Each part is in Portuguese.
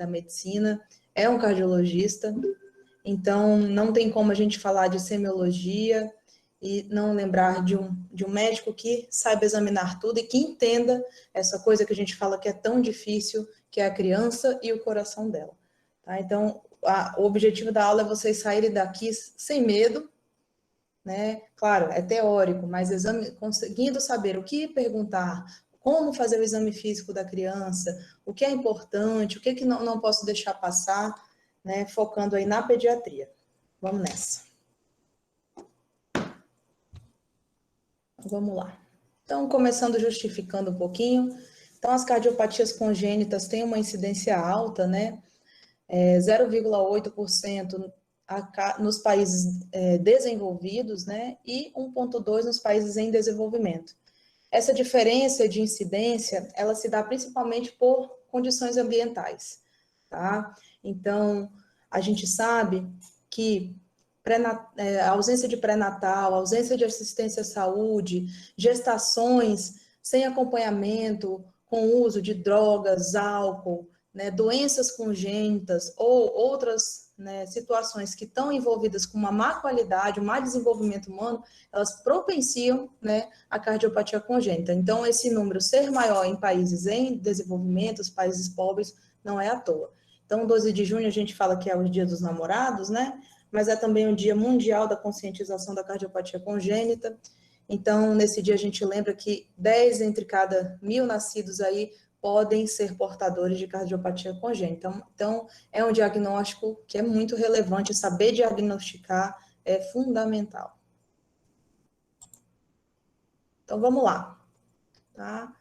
da medicina, é um cardiologista, então não tem como a gente falar de semiologia e não lembrar de um médico que saiba examinar tudo e que entenda essa coisa que a gente fala que é tão difícil, que é a criança e o coração dela. Tá? Então, o objetivo da aula é vocês saírem daqui sem medo, né? Claro, é teórico, mas conseguindo saber o que perguntar, como fazer o exame físico da criança, o que é importante, o que não posso deixar passar, né? Focando aí na pediatria. Vamos nessa. Vamos lá. Então, começando justificando um pouquinho. Então, as cardiopatias congênitas têm uma incidência alta, né? 0,8% nos países desenvolvidos, né? E 1,2% nos países em desenvolvimento. Essa diferença de incidência, ela se dá principalmente por condições ambientais, tá? Então, a gente sabe que a ausência de pré-natal, ausência de assistência à saúde, gestações sem acompanhamento, com uso de drogas, álcool, né, doenças congênitas ou outras, né, situações que estão envolvidas com uma má qualidade, um má desenvolvimento humano, elas propenciam, né, a cardiopatia congênita. Então, esse número ser maior em países em desenvolvimento, os países pobres, não é à toa. Então, 12 de junho a gente fala que é o Dia dos Namorados, né? Mas é também o Dia Mundial da Conscientização da Cardiopatia Congênita. Então, nesse dia a gente lembra que 10 entre cada 1.000 nascidos aí podem ser portadores de cardiopatia congênita. Então, é um diagnóstico que é muito relevante, saber diagnosticar é fundamental. Então, vamos lá, tá?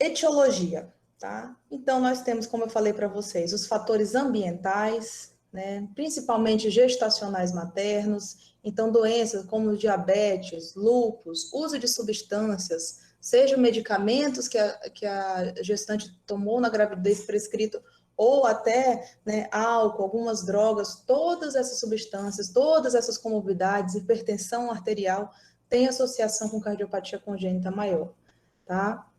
Etiologia, tá? Então, nós temos, como eu falei para vocês, os fatores ambientais, né? Principalmente gestacionais maternos, então doenças como diabetes, lúpus, uso de substâncias, sejam medicamentos que a gestante tomou na gravidez prescrito, ou até, né, álcool, algumas drogas, todas essas substâncias, todas essas comorbidades, hipertensão arterial, têm associação com cardiopatia congênita maior, tá?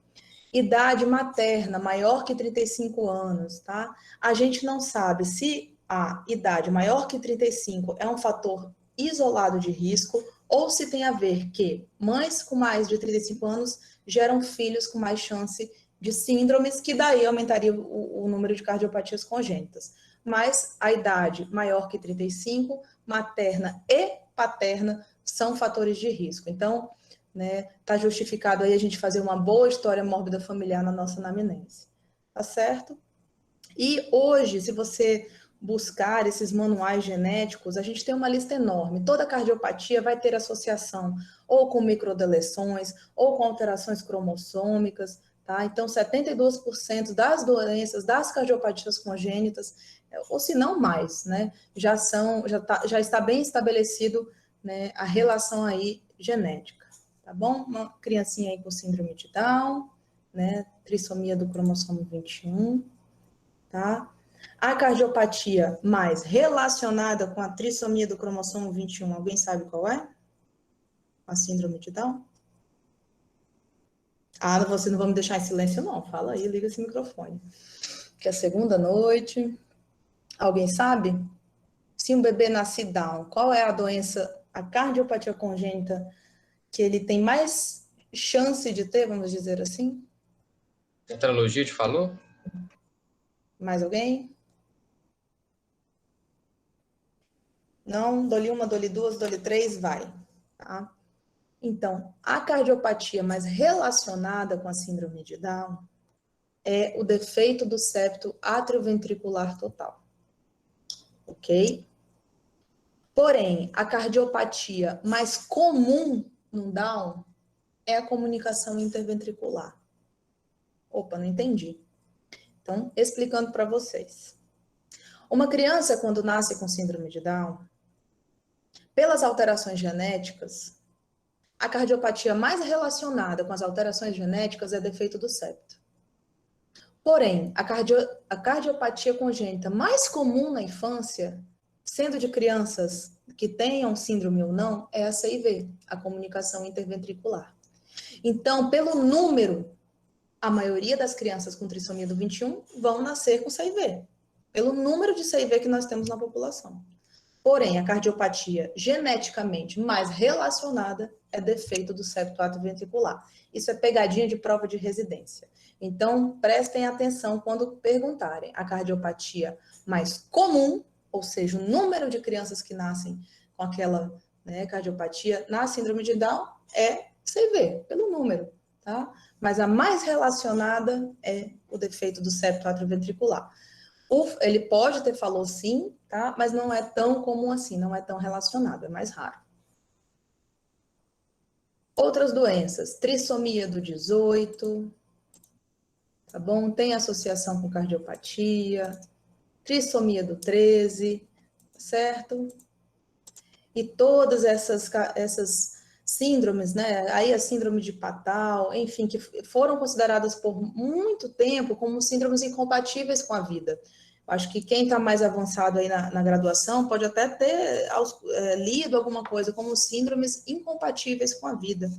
Idade materna maior que 35 anos, tá? A gente não sabe se a idade maior que 35 é um fator isolado de risco ou se tem a ver que mães com mais de 35 anos geram filhos com mais chance de síndromes, que daí aumentaria o número de cardiopatias congênitas. Mas a idade maior que 35, materna e paterna, são fatores de risco. Então, né, tá justificado aí a gente fazer uma boa história mórbida familiar na nossa anamnese, tá certo? E hoje, se você buscar esses manuais genéticos, a gente tem uma lista enorme. Toda cardiopatia vai ter associação ou com microdeleções, ou com alterações cromossômicas, tá? Então, 72% das doenças, das cardiopatias congênitas, ou se não mais, né, já está bem estabelecido, né, a relação aí genética. Tá bom? Uma criancinha aí com síndrome de Down, né? Trissomia do cromossomo 21, tá? A cardiopatia mais relacionada com a trissomia do cromossomo 21, alguém sabe qual é? A síndrome de Down? Ah, você não vai me deixar em silêncio, não. Fala aí, liga esse microfone. Que é segunda noite. Alguém sabe? Se um bebê nasce Down, qual é a doença, a cardiopatia congênita, que ele tem mais chance de ter, vamos dizer assim? Tetralogia te falou? Mais alguém? Não? Dole uma, dole duas, dole três, vai. Tá? Então, a cardiopatia mais relacionada com a síndrome de Down é o defeito do septo atrioventricular total. Ok? Porém, a cardiopatia mais comum no Down é a comunicação interventricular. Opa, não entendi. Então, explicando para vocês. Uma criança, quando nasce com síndrome de Down, pelas alterações genéticas, a cardiopatia mais relacionada com as alterações genéticas é defeito do septo. Porém, a cardiopatia congênita mais comum na infância, sendo de crianças que tenham síndrome ou não, é a CIV, a comunicação interventricular. Então, pelo número, a maioria das crianças com trissomia do 21 vão nascer com CIV, pelo número de CIV que nós temos na população. Porém, a cardiopatia geneticamente mais relacionada é defeito do septo atrioventricular. Isso é pegadinha de prova de residência. Então, prestem atenção quando perguntarem. A cardiopatia mais comum, ou seja, o número de crianças que nascem com aquela cardiopatia na síndrome de Down é CV, pelo número, tá? Mas a mais relacionada é o defeito do septo atrioventricular. Ele pode ter falou sim, tá? Mas não é tão comum assim, não é tão relacionado, é mais raro. Outras doenças, trissomia do 18, tá bom? Tem associação com cardiopatia, trissomia do 13, certo? E todas essas síndromes, né? Aí a síndrome de Patal, enfim, que foram consideradas por muito tempo como síndromes incompatíveis com a vida. Acho que quem está mais avançado aí na graduação pode até ter lido alguma coisa como síndromes incompatíveis com a vida.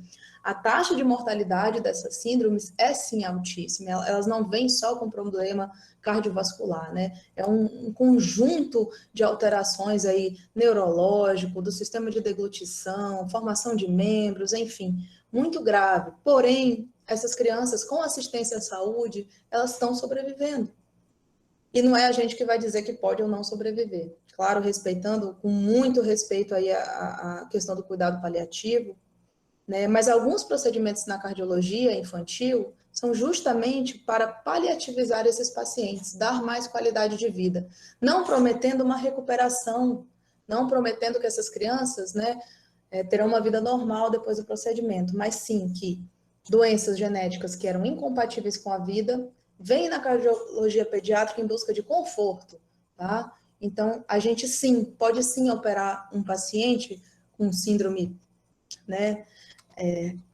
A taxa de mortalidade dessas síndromes é sim altíssima, elas não vêm só com problema cardiovascular, né? É um conjunto de alterações aí neurológico, do sistema de deglutição, formação de membros, enfim, muito grave. Porém, essas crianças com assistência à saúde, elas estão sobrevivendo. E não é a gente que vai dizer que pode ou não sobreviver. Claro, respeitando, com muito respeito aí a questão do cuidado paliativo, né? Mas alguns procedimentos na cardiologia infantil são justamente para paliativizar esses pacientes, dar mais qualidade de vida, não prometendo uma recuperação, não prometendo que essas crianças, né, terão uma vida normal depois do procedimento, mas sim que doenças genéticas que eram incompatíveis com a vida vêm na cardiologia pediátrica em busca de conforto, tá? Então, a gente sim, pode sim operar um paciente com síndrome, né,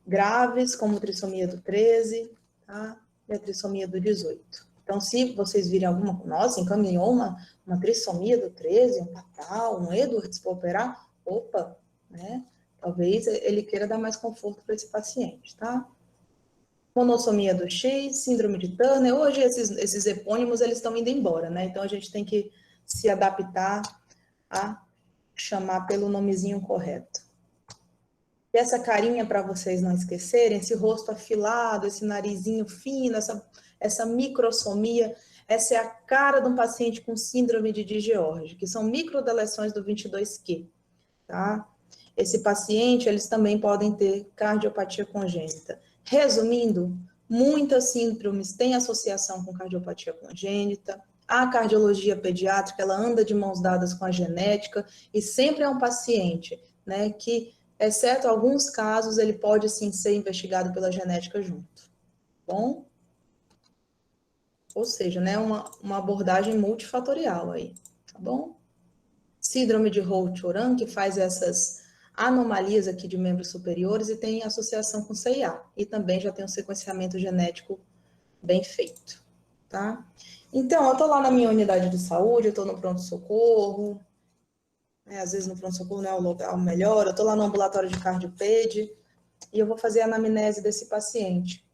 graves, como trissomia do 13, tá? E a trissomia do 18. Então, se vocês virem alguma, nossa, encaminhou uma trissomia do 13, um Patal, um Edwards para operar, opa, né? Talvez ele queira dar mais conforto para esse paciente, tá? Monossomia do X, síndrome de Turner, hoje esses epônimos, eles estão indo embora, né? Então, a gente tem que se adaptar a chamar pelo nomezinho correto. E essa carinha, para vocês não esquecerem, esse rosto afilado, esse narizinho fino, essa microsomia, essa é a cara de um paciente com síndrome de Digeorge, que são microdeleções do 22q, tá? Esse paciente, eles também podem ter cardiopatia congênita. Resumindo, muitas síndromes têm associação com cardiopatia congênita. A cardiologia pediátrica, ela anda de mãos dadas com a genética e sempre é um paciente, né, que, exceto alguns casos, ele pode sim ser investigado pela genética junto. Bom? Ou seja, né, uma abordagem multifatorial aí, tá bom? Síndrome de Holt-Oram, que faz essas anomalias aqui de membros superiores e tem associação com CIA. E também já tem um sequenciamento genético bem feito, tá? Então, eu tô lá na minha unidade de saúde, eu tô no pronto-socorro, né, às vezes no pronto-socorro não é o local melhor, eu tô lá no ambulatório de cardiopede e eu vou fazer a anamnese desse paciente.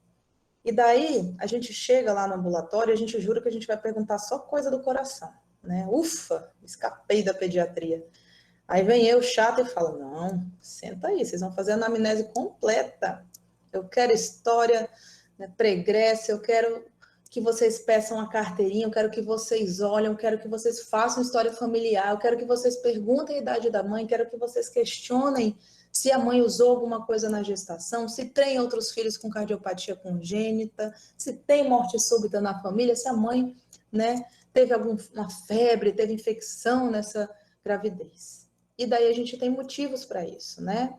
E daí, a gente chega lá no ambulatório e a gente jura que a gente vai perguntar só coisa do coração, né? Ufa, escapei da pediatria. Aí vem eu, chato, e falo, não, senta aí, vocês vão fazer a anamnese completa. Eu quero história, né, pregressa, eu quero que vocês peçam a carteirinha, eu quero que vocês olhem, eu quero que vocês façam história familiar, eu quero que vocês perguntem a idade da mãe, quero que vocês questionem se a mãe usou alguma coisa na gestação, se tem outros filhos com cardiopatia congênita, se tem morte súbita na família, se a mãe, né, teve alguma febre, teve infecção nessa gravidez. E daí a gente tem motivos para isso, né?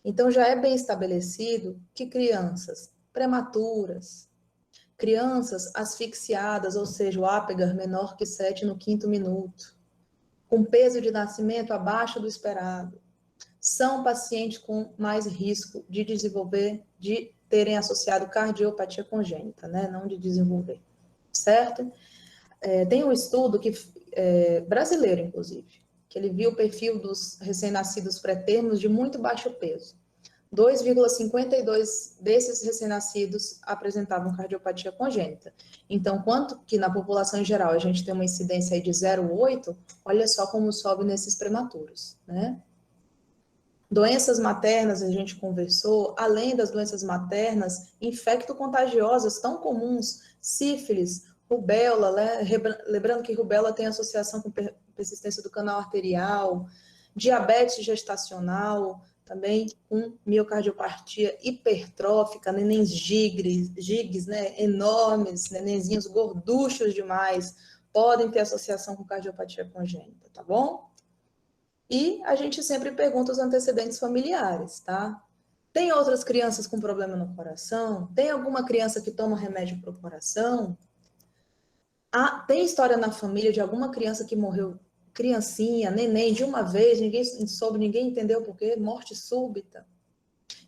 Então já é bem estabelecido que crianças prematuras, crianças asfixiadas, ou seja, o Apgar menor que 7 no 5º minuto, com peso de nascimento abaixo do esperado, são pacientes com mais risco de desenvolver, de terem associado cardiopatia congênita, né? Não de desenvolver, certo? Tem um estudo que, brasileiro, inclusive, que ele viu o perfil dos recém-nascidos pré-termos de muito baixo peso. 2,52 desses recém-nascidos apresentavam cardiopatia congênita. Então, quanto que na população em geral a gente tem uma incidência aí de 0,8, olha só como sobe nesses prematuros, né? Doenças maternas, a gente conversou, além das doenças maternas, infecto-contagiosas tão comuns, sífilis, rubéola, né? Lembrando que rubéola tem associação com persistência do canal arterial, diabetes gestacional, também com miocardiopatia hipertrófica, nenéns gigs, né, enormes, nenenzinhos gorduchos demais, podem ter associação com cardiopatia congênita, tá bom? E a gente sempre pergunta os antecedentes familiares, tá? Tem outras crianças com problema no coração? Tem alguma criança que toma remédio para o coração? Ah, tem história na família de alguma criança que morreu, criancinha, neném, de uma vez, ninguém soube, ninguém entendeu por quê, morte súbita.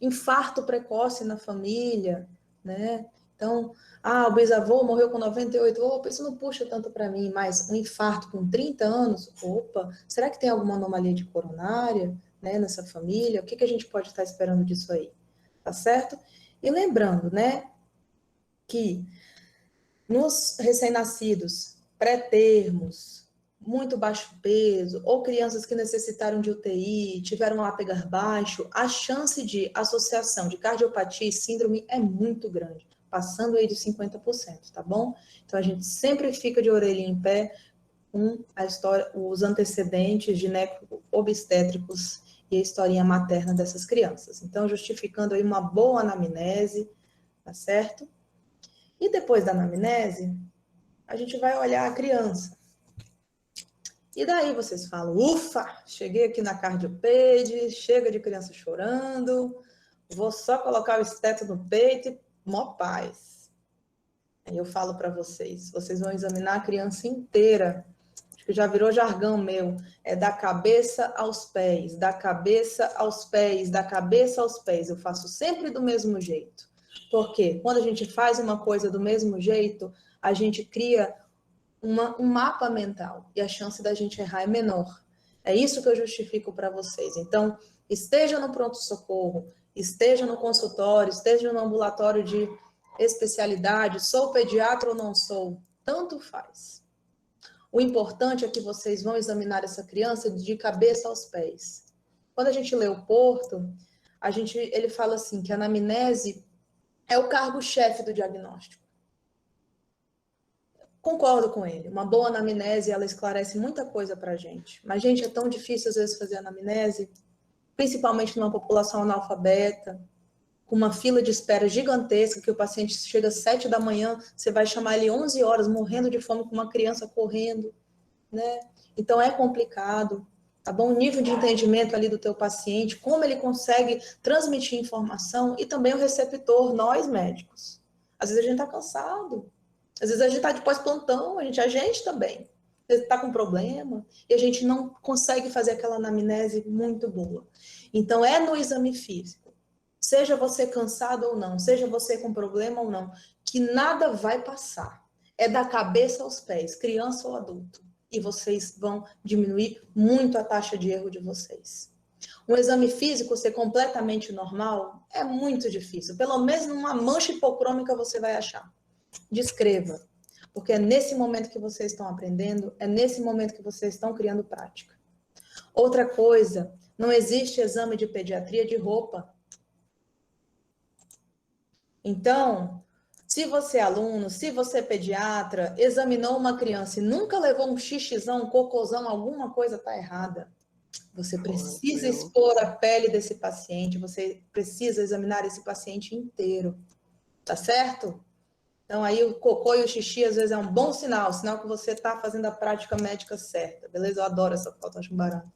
Infarto precoce na família, né? Então, o bisavô morreu com 98, opa, isso não puxa tanto para mim, mas um infarto com 30 anos, opa, será que tem alguma anomalia de coronária, né, nessa família? O que que a gente pode estar esperando disso aí? Tá certo? E lembrando, né, que nos recém-nascidos, pré-termos, muito baixo peso, ou crianças que necessitaram de UTI, tiveram um Apgar baixo, a chance de associação de cardiopatia e síndrome é muito grande, passando aí de 50%, tá bom? Então a gente sempre fica de orelha em pé com a história, os antecedentes gineco-obstétricos e a historinha materna dessas crianças. Então, justificando aí uma boa anamnese, tá certo? E depois da anamnese, a gente vai olhar a criança. E daí vocês falam, ufa, cheguei aqui na cardiopede, chega de criança chorando, vou só colocar o esteto no peito e mó paz. Aí eu falo para vocês vão examinar a criança inteira. Acho que já virou jargão meu. É da cabeça aos pés, da cabeça aos pés, da cabeça aos pés. Eu faço sempre do mesmo jeito. Porque quando a gente faz uma coisa do mesmo jeito, a gente cria um mapa mental e a chance da gente errar é menor. É isso que eu justifico para vocês. Então, esteja no pronto-socorro, esteja no consultório, esteja no ambulatório de especialidade, sou pediatra ou não sou, tanto faz. O importante é que vocês vão examinar essa criança de cabeça aos pés. Quando a gente lê o Porto, ele fala assim, que a anamnese é o cargo-chefe do diagnóstico. Concordo com ele. Uma boa anamnese, ela esclarece muita coisa para a gente. Mas, gente, é tão difícil às vezes fazer anamnese, principalmente numa população analfabeta, com uma fila de espera gigantesca, que o paciente chega às 7 da manhã, você vai chamar ele 11 horas, morrendo de fome, com uma criança correndo, né? Então, é complicado, tá bom? O nível de entendimento ali do teu paciente, como ele consegue transmitir informação e também o receptor, nós médicos. Às vezes a gente tá cansado, às vezes a gente está de pós-plantão, a gente também. Está com problema e a gente não consegue fazer aquela anamnese muito boa. Então, é no exame físico. Seja você cansado ou não, seja você com problema ou não, que nada vai passar. É da cabeça aos pés, criança ou adulto. E vocês vão diminuir muito a taxa de erro de vocês. Um exame físico ser completamente normal é muito difícil. Pelo menos numa mancha hipocrômica você vai achar. Descreva, porque é nesse momento que vocês estão aprendendo, é nesse momento que vocês estão criando prática. Outra coisa, não existe exame de pediatria de roupa. Então, se você é aluno, se você é pediatra, examinou uma criança e nunca levou um xixizão, um cocôzão, alguma coisa está errada. Você precisa expor a pele desse paciente, você precisa examinar esse paciente inteiro, tá certo? Então, aí o cocô e o xixi, às vezes, é um bom sinal que você está fazendo a prática médica certa, beleza? Eu adoro essa foto, acho barato.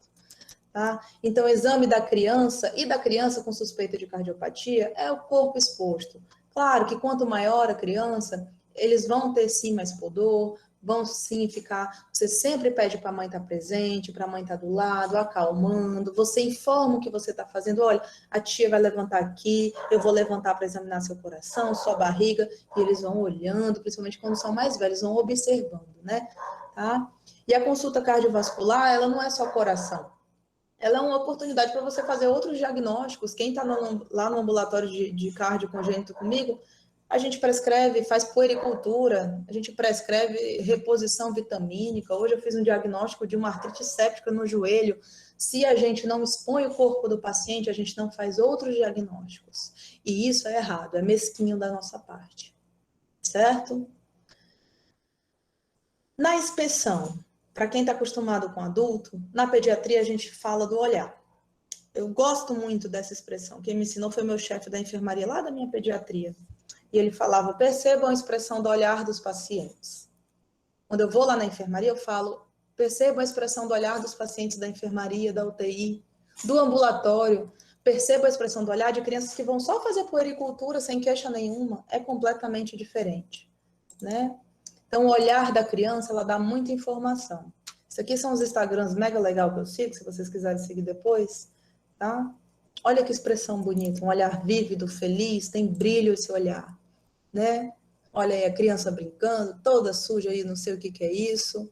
Tá? Então, o exame da criança e da criança com suspeita de cardiopatia é o corpo exposto. Claro que quanto maior a criança, eles vão ter sim mais pudor, vão sim ficar. Você sempre pede para a mãe estar presente, para a mãe estar do lado, acalmando. Você informa o que você está fazendo. Olha, a tia vai levantar aqui, eu vou levantar para examinar seu coração, sua barriga, e eles vão olhando, principalmente quando são mais velhos, vão observando, né? Tá? E a consulta cardiovascular, ela não é só coração. ela é uma oportunidade para você fazer outros diagnósticos. Quem está lá no ambulatório de cardio congênito comigo, a gente prescreve, faz puericultura, a gente prescreve reposição vitamínica. Hoje eu fiz um diagnóstico de uma artrite séptica no joelho. Se a gente não expõe o corpo do paciente, a gente não faz outros diagnósticos. E isso é errado, é mesquinho da nossa parte. Certo? Na inspeção, para quem está acostumado com adulto, na pediatria a gente fala do olhar. Eu gosto muito dessa expressão. Quem me ensinou foi meu chefe da enfermaria lá da minha pediatria. E ele falava, percebam a expressão do olhar dos pacientes. Quando eu vou lá na enfermaria, eu falo, percebam a expressão do olhar dos pacientes da enfermaria, da UTI, do ambulatório. Percebam a expressão do olhar de crianças que vão só fazer puericultura sem queixa nenhuma. É completamente diferente, né? Então, o olhar da criança, ela dá muita informação. Isso aqui são os Instagrams mega legal que eu sigo, se vocês quiserem seguir depois, tá? Olha que expressão bonita, um olhar vívido, feliz, tem brilho esse olhar, né? Olha aí a criança brincando, toda suja aí, não sei o que que é isso.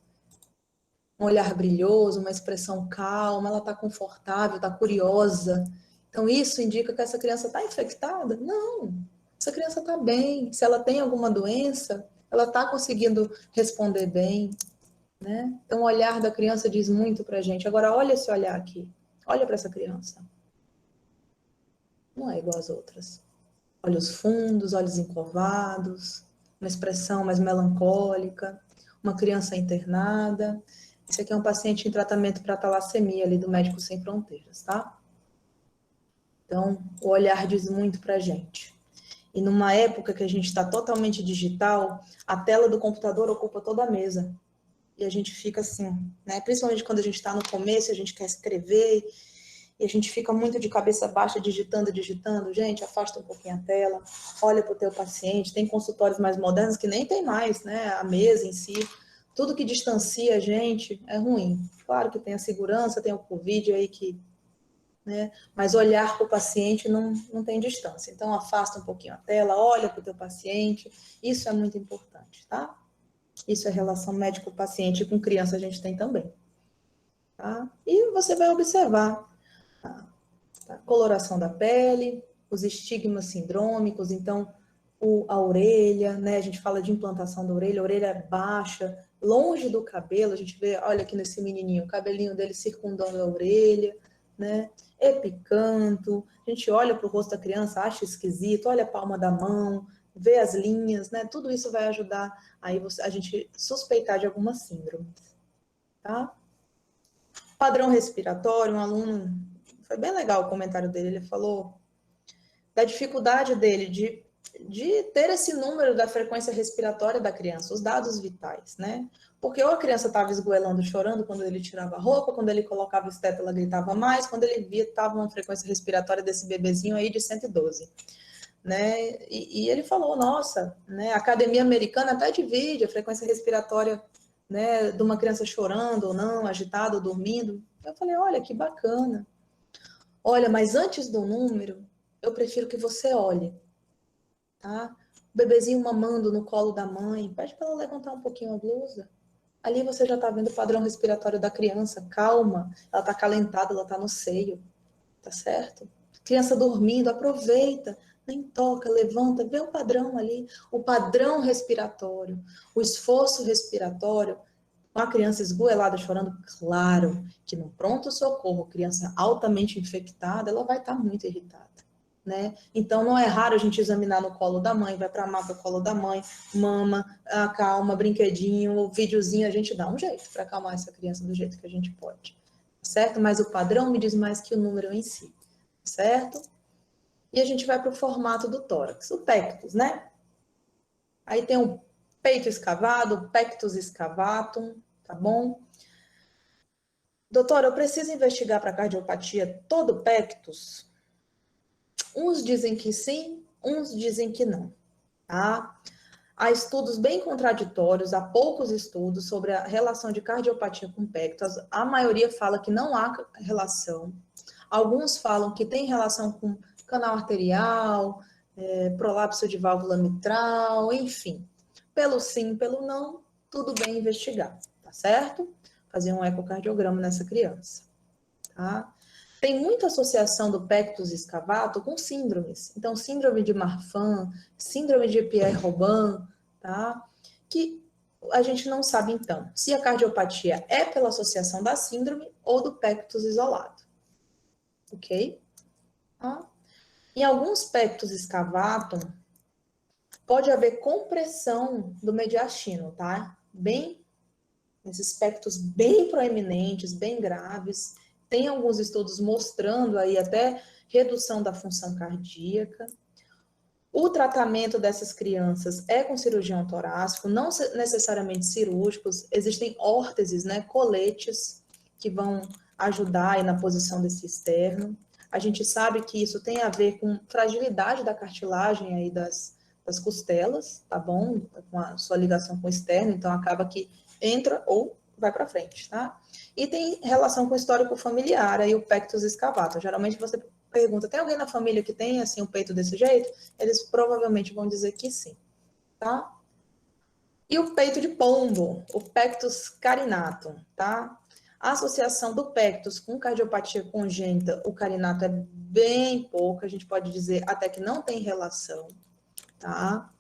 Um olhar brilhoso, uma expressão calma, ela está confortável, está curiosa. Então, isso indica que essa criança está infectada? Não, essa criança está bem. Se ela tem alguma doença, ela está conseguindo responder bem, né? Então, o olhar da criança diz muito para a gente. Agora, olha esse olhar aqui. Olha para essa criança. Não é igual às outras. Olhos fundos, olhos encurvados, uma expressão mais melancólica, uma criança internada. Esse aqui é um paciente em tratamento para talassemia ali do Médicos Sem Fronteiras, tá? Então, o olhar diz muito para a gente. E numa época que a gente está totalmente digital, a tela do computador ocupa toda a mesa. E a gente fica assim, né? Principalmente quando a gente está no começo, a gente quer escrever, e a gente fica muito de cabeça baixa, digitando. Gente, afasta um pouquinho a tela, olha para o teu paciente. Tem consultórios mais modernos que nem tem mais, né? A mesa em si. Tudo que distancia a gente é ruim. Claro que tem a segurança, tem o Covid aí que, né? Mas olhar para o paciente não tem distância. Então, afasta um pouquinho a tela, olha para o teu paciente. Isso é muito importante, tá? Isso é relação médico-paciente, com criança a gente tem também. Tá? E você vai observar a coloração da pele, os estigmas sindrômicos, então a orelha, né? A gente fala de implantação da orelha, a orelha é baixa, longe do cabelo, a gente vê, olha aqui nesse menininho, o cabelinho dele circundando a orelha, né? Epicanto, a gente olha para o rosto da criança, acha esquisito, olha a palma da mão, vê as linhas, né? Tudo isso vai ajudar aí a gente suspeitar de alguma síndrome, tá? Padrão respiratório, um aluno, foi bem legal o comentário dele, ele falou da dificuldade dele de ter esse número da frequência respiratória da criança, os dados vitais, né? Porque ou a criança estava esgoelando, chorando quando ele tirava a roupa, quando ele colocava o esteto, ela gritava mais, quando ele via, estava uma frequência respiratória desse bebezinho aí de 112, né? E ele falou, nossa, né? A Academia Americana até divide a frequência respiratória, né, de uma criança chorando ou não, agitada ou dormindo. Eu falei, olha, que bacana. Olha, mas antes do número, eu prefiro que você olhe, tá? O bebezinho mamando no colo da mãe, pede para ela levantar um pouquinho a blusa. Ali você já está vendo o padrão respiratório da criança, calma, ela está acalentada, ela está no seio, tá certo? Criança dormindo, aproveita, nem toca, levanta, vê o padrão ali, o padrão respiratório, o esforço respiratório, com a criança esgoelada, chorando, claro que no pronto-socorro, criança altamente infectada, ela vai estar muito irritada, né? Então, não é raro a gente examinar no colo da mãe, vai para a maca, colo da mãe, mama, acalma, brinquedinho, videozinho, a gente dá um jeito para acalmar essa criança do jeito que a gente pode, certo? Mas o padrão me diz mais que o número em si, certo? E a gente vai para o formato do tórax, o pectus, né? Aí tem o peito escavado, o pectus excavatum, tá bom? Doutora, eu preciso investigar para cardiopatia todo o pectus? Uns dizem que sim, uns dizem que não, tá? Há estudos bem contraditórios, há poucos estudos sobre a relação de cardiopatia com pectus. A maioria fala que não há relação. Alguns falam que tem relação com canal arterial, prolapso de válvula mitral, enfim. Pelo sim, pelo não, tudo bem investigar, tá certo? Fazer um ecocardiograma nessa criança, tá? Tem muita associação do pectus escavato com síndromes. Então, síndrome de Marfan, síndrome de Pierre-Robin, tá? Que a gente não sabe, então, se a cardiopatia é pela associação da síndrome ou do pectus isolado. Ok? Tá? Em alguns pectus escavatum, pode haver compressão do mediastino, tá? Esses pectus bem proeminentes, bem graves. Tem alguns estudos mostrando aí até redução da função cardíaca. O tratamento dessas crianças é com cirurgião torácico, não necessariamente cirúrgicos. Existem órteses, né, coletes, que vão ajudar aí na posição desse externo. A gente sabe que isso tem a ver com fragilidade da cartilagem aí das costelas, tá bom? Com a sua ligação com o externo, então acaba que entra ou vai para frente, tá? E tem relação com o histórico familiar, aí o pectus escavato. Geralmente você pergunta, tem alguém na família que tem, assim, um peito desse jeito? Eles provavelmente vão dizer que sim, tá? E o peito de pombo, o pectus carinatum, tá? A associação do pectus com cardiopatia congênita, o carinato é bem pouca, a gente pode dizer até que não tem relação, tá?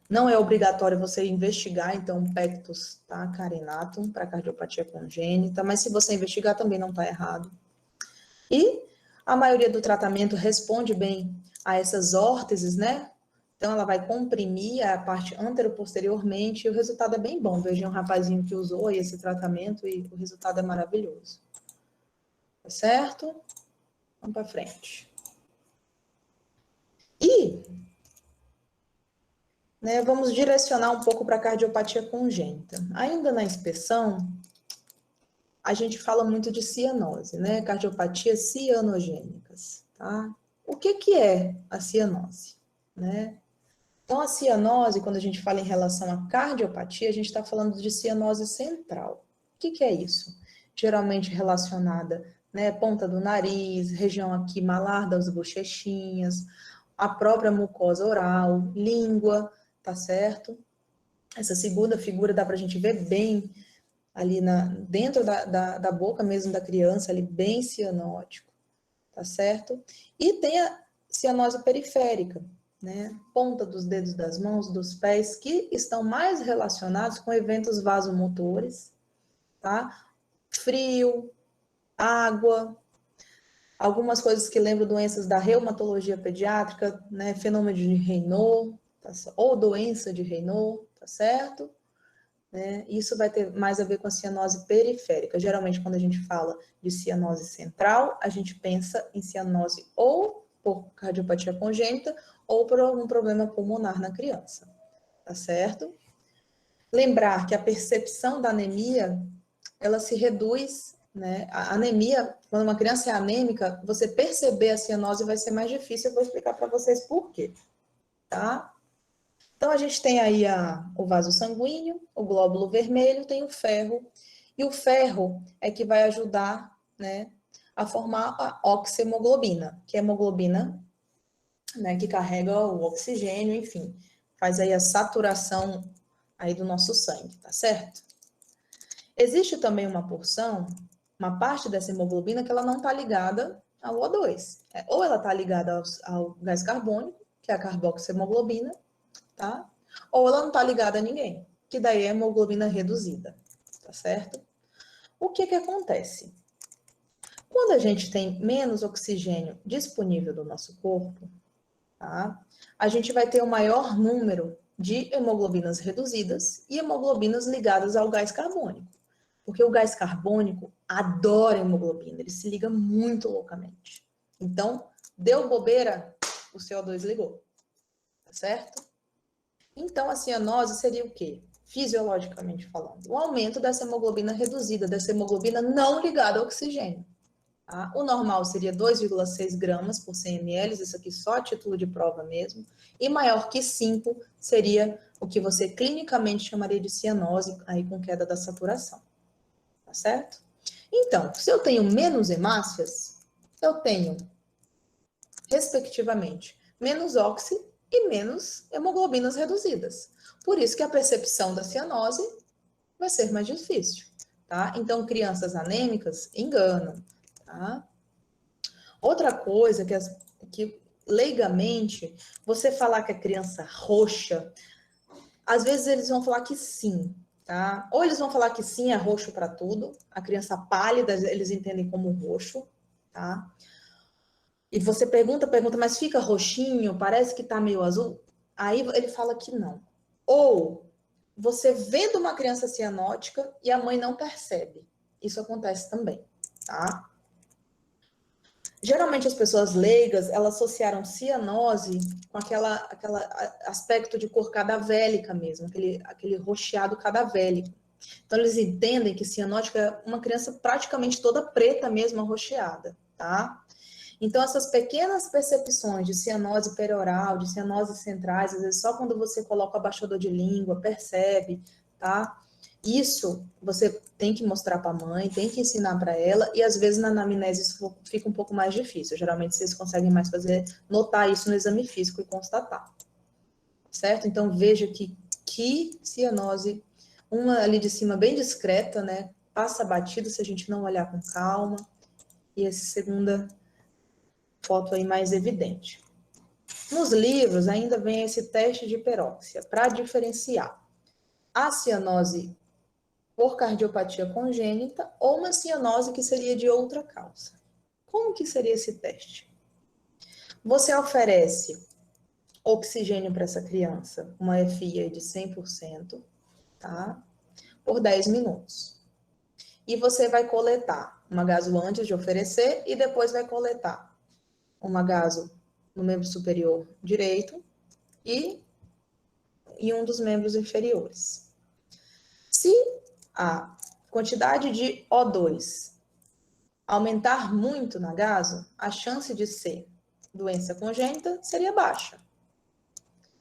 Não é obrigatório você investigar, então, o pectus, tá? Carinatum, para cardiopatia congênita, mas se você investigar também não está errado. E a maioria do tratamento responde bem a essas órteses, né? Então, ela vai comprimir a parte anteroposteriormente e o resultado é bem bom. Veja um rapazinho que usou esse tratamento e o resultado é maravilhoso. Tá certo? Vamos para frente. E, né, vamos direcionar um pouco para a cardiopatia congênita. Ainda na inspeção, a gente fala muito de cianose, né? Cardiopatias cianogênicas, tá? O que é a cianose, né? Então, a cianose, quando a gente fala em relação à cardiopatia, a gente está falando de cianose central. O que é isso? Geralmente relacionada, né, ponta do nariz, região aqui malar das bochechinhas, a própria mucosa oral, língua, tá certo? Essa segunda figura dá para a gente ver bem ali dentro da boca mesmo da criança, ali bem cianótico, tá certo? E tem a cianose periférica, né? Ponta dos dedos das mãos, dos pés, que estão mais relacionados com eventos vasomotores, tá? Frio, água, algumas coisas que lembram doenças da reumatologia pediátrica, né? Fenômeno de Raynaud, tá? Ou doença de Raynaud, tá certo? Né? Isso vai ter mais a ver com a cianose periférica. Geralmente, quando a gente fala de cianose central, a gente pensa em cianose ou por cardiopatia congênita ou por algum problema pulmonar na criança, tá certo? Lembrar que a percepção da anemia, ela se reduz, né? A anemia, quando uma criança é anêmica, você perceber a cianose vai ser mais difícil, eu vou explicar para vocês por quê, tá? Então, a gente tem aí o vaso sanguíneo, o glóbulo vermelho, tem o ferro, e o ferro é que vai ajudar, né, a formar a oxihemoglobina, que é a hemoglobina, né, que carrega o oxigênio, enfim, faz aí a saturação aí do nosso sangue, tá certo? Existe também uma porção, uma parte dessa hemoglobina que ela não está ligada ao O2, ou ela está ligada ao gás carbônico, que é a carboxihemoglobina, tá? Ou ela não está ligada a ninguém, que daí é hemoglobina reduzida, tá certo? O que acontece? Quando a gente tem menos oxigênio disponível do nosso corpo, tá? A gente vai ter um maior número de hemoglobinas reduzidas e hemoglobinas ligadas ao gás carbônico. Porque o gás carbônico adora hemoglobina, ele se liga muito loucamente. Então, deu bobeira, o CO2 ligou, tá certo? Então, a cianose seria o quê? Fisiologicamente falando, o aumento dessa hemoglobina reduzida, dessa hemoglobina não ligada ao oxigênio. Tá? O normal seria 2,6 gramas por 100 ml, isso aqui só a título de prova mesmo, e maior que 5 seria o que você clinicamente chamaria de cianose, aí com queda da saturação. Tá certo? Então, se eu tenho menos hemácias, eu tenho, respectivamente, menos oxi e menos hemoglobinas reduzidas. Por isso que a percepção da cianose vai ser mais difícil, tá? Então, crianças anêmicas enganam, tá? tá? Outra coisa que leigamente, você falar que a criança roxa, às vezes eles vão falar que sim, tá? Ou eles vão falar que sim, é roxo para tudo. A criança pálida, eles entendem como roxo, tá? E você pergunta, mas fica roxinho, parece que tá meio azul. Aí ele fala que não. Ou você vendo uma criança cianótica e a mãe não percebe. Isso acontece também, tá? Geralmente as pessoas leigas, elas associaram cianose com aquela aspecto de cor cadavélica mesmo, aquele roxeado cadavélico. Então eles entendem que cianótica é uma criança praticamente toda preta mesmo, arroxeada, tá? Então essas pequenas percepções de cianose perioral, de cianose centrais, às vezes só quando você coloca o abaixador de língua, percebe, tá? Isso você tem que mostrar para a mãe, tem que ensinar para ela, e às vezes na anamnese isso fica um pouco mais difícil. Geralmente vocês conseguem mais notar isso no exame físico e constatar. Certo? Então veja que cianose, uma ali de cima bem discreta, né? Passa batido se a gente não olhar com calma. E essa segunda foto aí mais evidente. Nos livros ainda vem esse teste de hiperóxia para diferenciar a cianose por cardiopatia congênita ou uma cianose que seria de outra causa. Como que seria esse teste? Você oferece oxigênio para essa criança, uma FIA de 100%, tá? Por 10 minutos. E você vai coletar uma gaso antes de oferecer e depois vai coletar uma gaso no membro superior direito e em um dos membros inferiores. Se a quantidade de O2 aumentar muito na gaso, a chance de ser doença congênita seria baixa.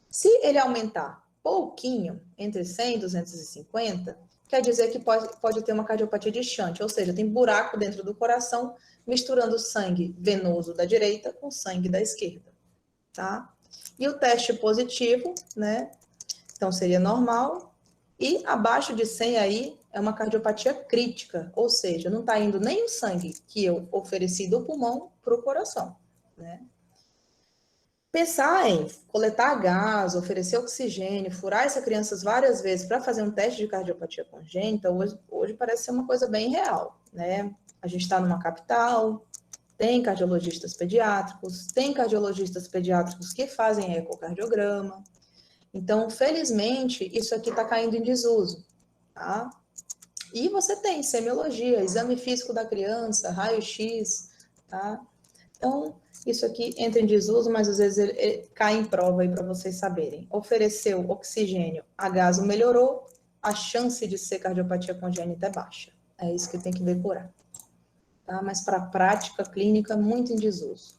Se ele aumentar pouquinho, entre 100 e 250, quer dizer que pode ter uma cardiopatia de shunt, ou seja, tem buraco dentro do coração misturando o sangue venoso da direita com o sangue da esquerda, tá? E o teste positivo, né? Então seria normal. E abaixo de 100 aí é uma cardiopatia crítica, ou seja, não está indo nem o sangue que eu ofereci do pulmão para o coração, né? Pensar em coletar gás, oferecer oxigênio, furar essa criança várias vezes para fazer um teste de cardiopatia congênita, hoje parece ser uma coisa bem real, né? A gente está numa capital, tem cardiologistas pediátricos que fazem ecocardiograma. Então, felizmente, isso aqui está caindo em desuso, tá? E você tem semiologia, exame físico da criança, raio-x, tá? Então, isso aqui entra em desuso, mas às vezes ele cai em prova aí para vocês saberem. Ofereceu oxigênio, a gaso melhorou, a chance de ser cardiopatia congênita é baixa. É isso que tem que decorar. Tá? Mas para a prática clínica, muito em desuso.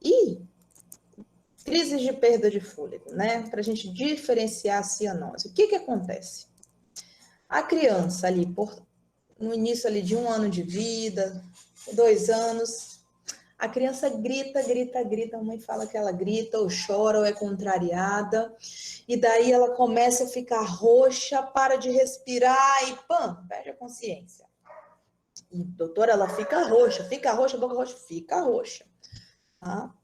E crises de perda de fôlego, né? Para a gente diferenciar a cianose. O que acontece? A criança ali, no início ali de 1 ano de vida, 2 anos, a criança grita, a mãe fala que ela grita, ou chora, ou é contrariada, e daí ela começa a ficar roxa, para de respirar e pam, perde a consciência. E, doutora, ela fica roxa, boca roxa, fica roxa. Tá?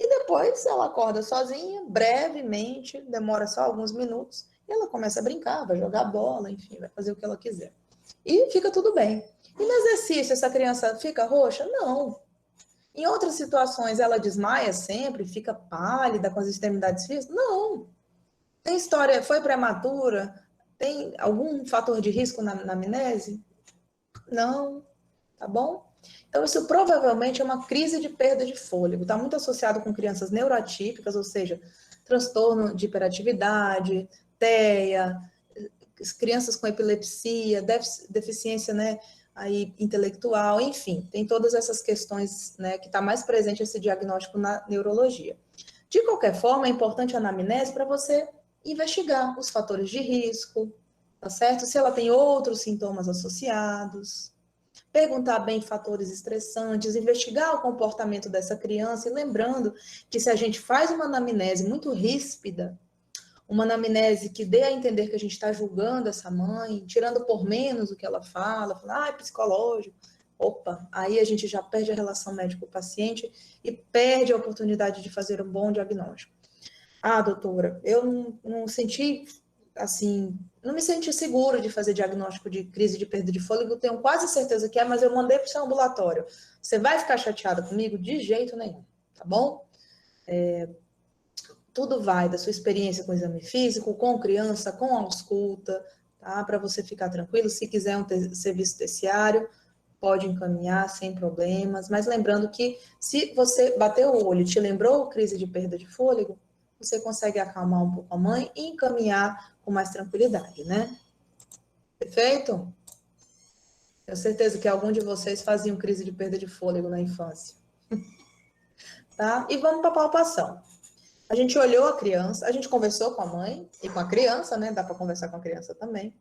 E depois ela acorda sozinha, brevemente, demora só alguns minutos, e ela começa a brincar, vai jogar bola, enfim, vai fazer o que ela quiser. E fica tudo bem. E no exercício, essa criança fica roxa? Não. Em outras situações, ela desmaia sempre, fica pálida com as extremidades físicas? Não. Tem história, foi prematura? Tem algum fator de risco na amnese? Não. Tá bom? Então, isso provavelmente é uma crise de perda de fôlego. Está muito associado com crianças neuroatípicas, ou seja, transtorno de hiperatividade, TEA, crianças com epilepsia, deficiência, né, aí, intelectual, enfim, tem todas essas questões, né, que está mais presente esse diagnóstico na neurologia. De qualquer forma, é importante a anamnese para você investigar os fatores de risco, tá certo? Se ela tem outros sintomas associados, perguntar bem fatores estressantes, investigar o comportamento dessa criança, e lembrando que se a gente faz uma anamnese muito ríspida, uma anamnese que dê a entender que a gente está julgando essa mãe, tirando por menos o que ela fala, é psicológico, Opa, aí a gente já perde a relação médico-paciente e perde a oportunidade de fazer um bom diagnóstico. Ah, doutora, eu não senti, assim, não me senti segura de fazer diagnóstico de crise de perda de fôlego, tenho quase certeza que é, mas eu mandei para o seu ambulatório. Você vai ficar chateada comigo? De jeito nenhum, tá bom? Tudo vai da sua experiência com o exame físico, com criança, com ausculta, tá? Para você ficar tranquilo. Se quiser um serviço terciário, pode encaminhar sem problemas. Mas lembrando que se você bateu o olho e te lembrou crise de perda de fôlego, você consegue acalmar um pouco a mãe e encaminhar com mais tranquilidade, né? Perfeito? Tenho certeza que algum de vocês faziam crise de perda de fôlego na infância, tá? E vamos para a palpação. A gente olhou a criança, a gente conversou com a mãe e com a criança, né? Dá para conversar com a criança também.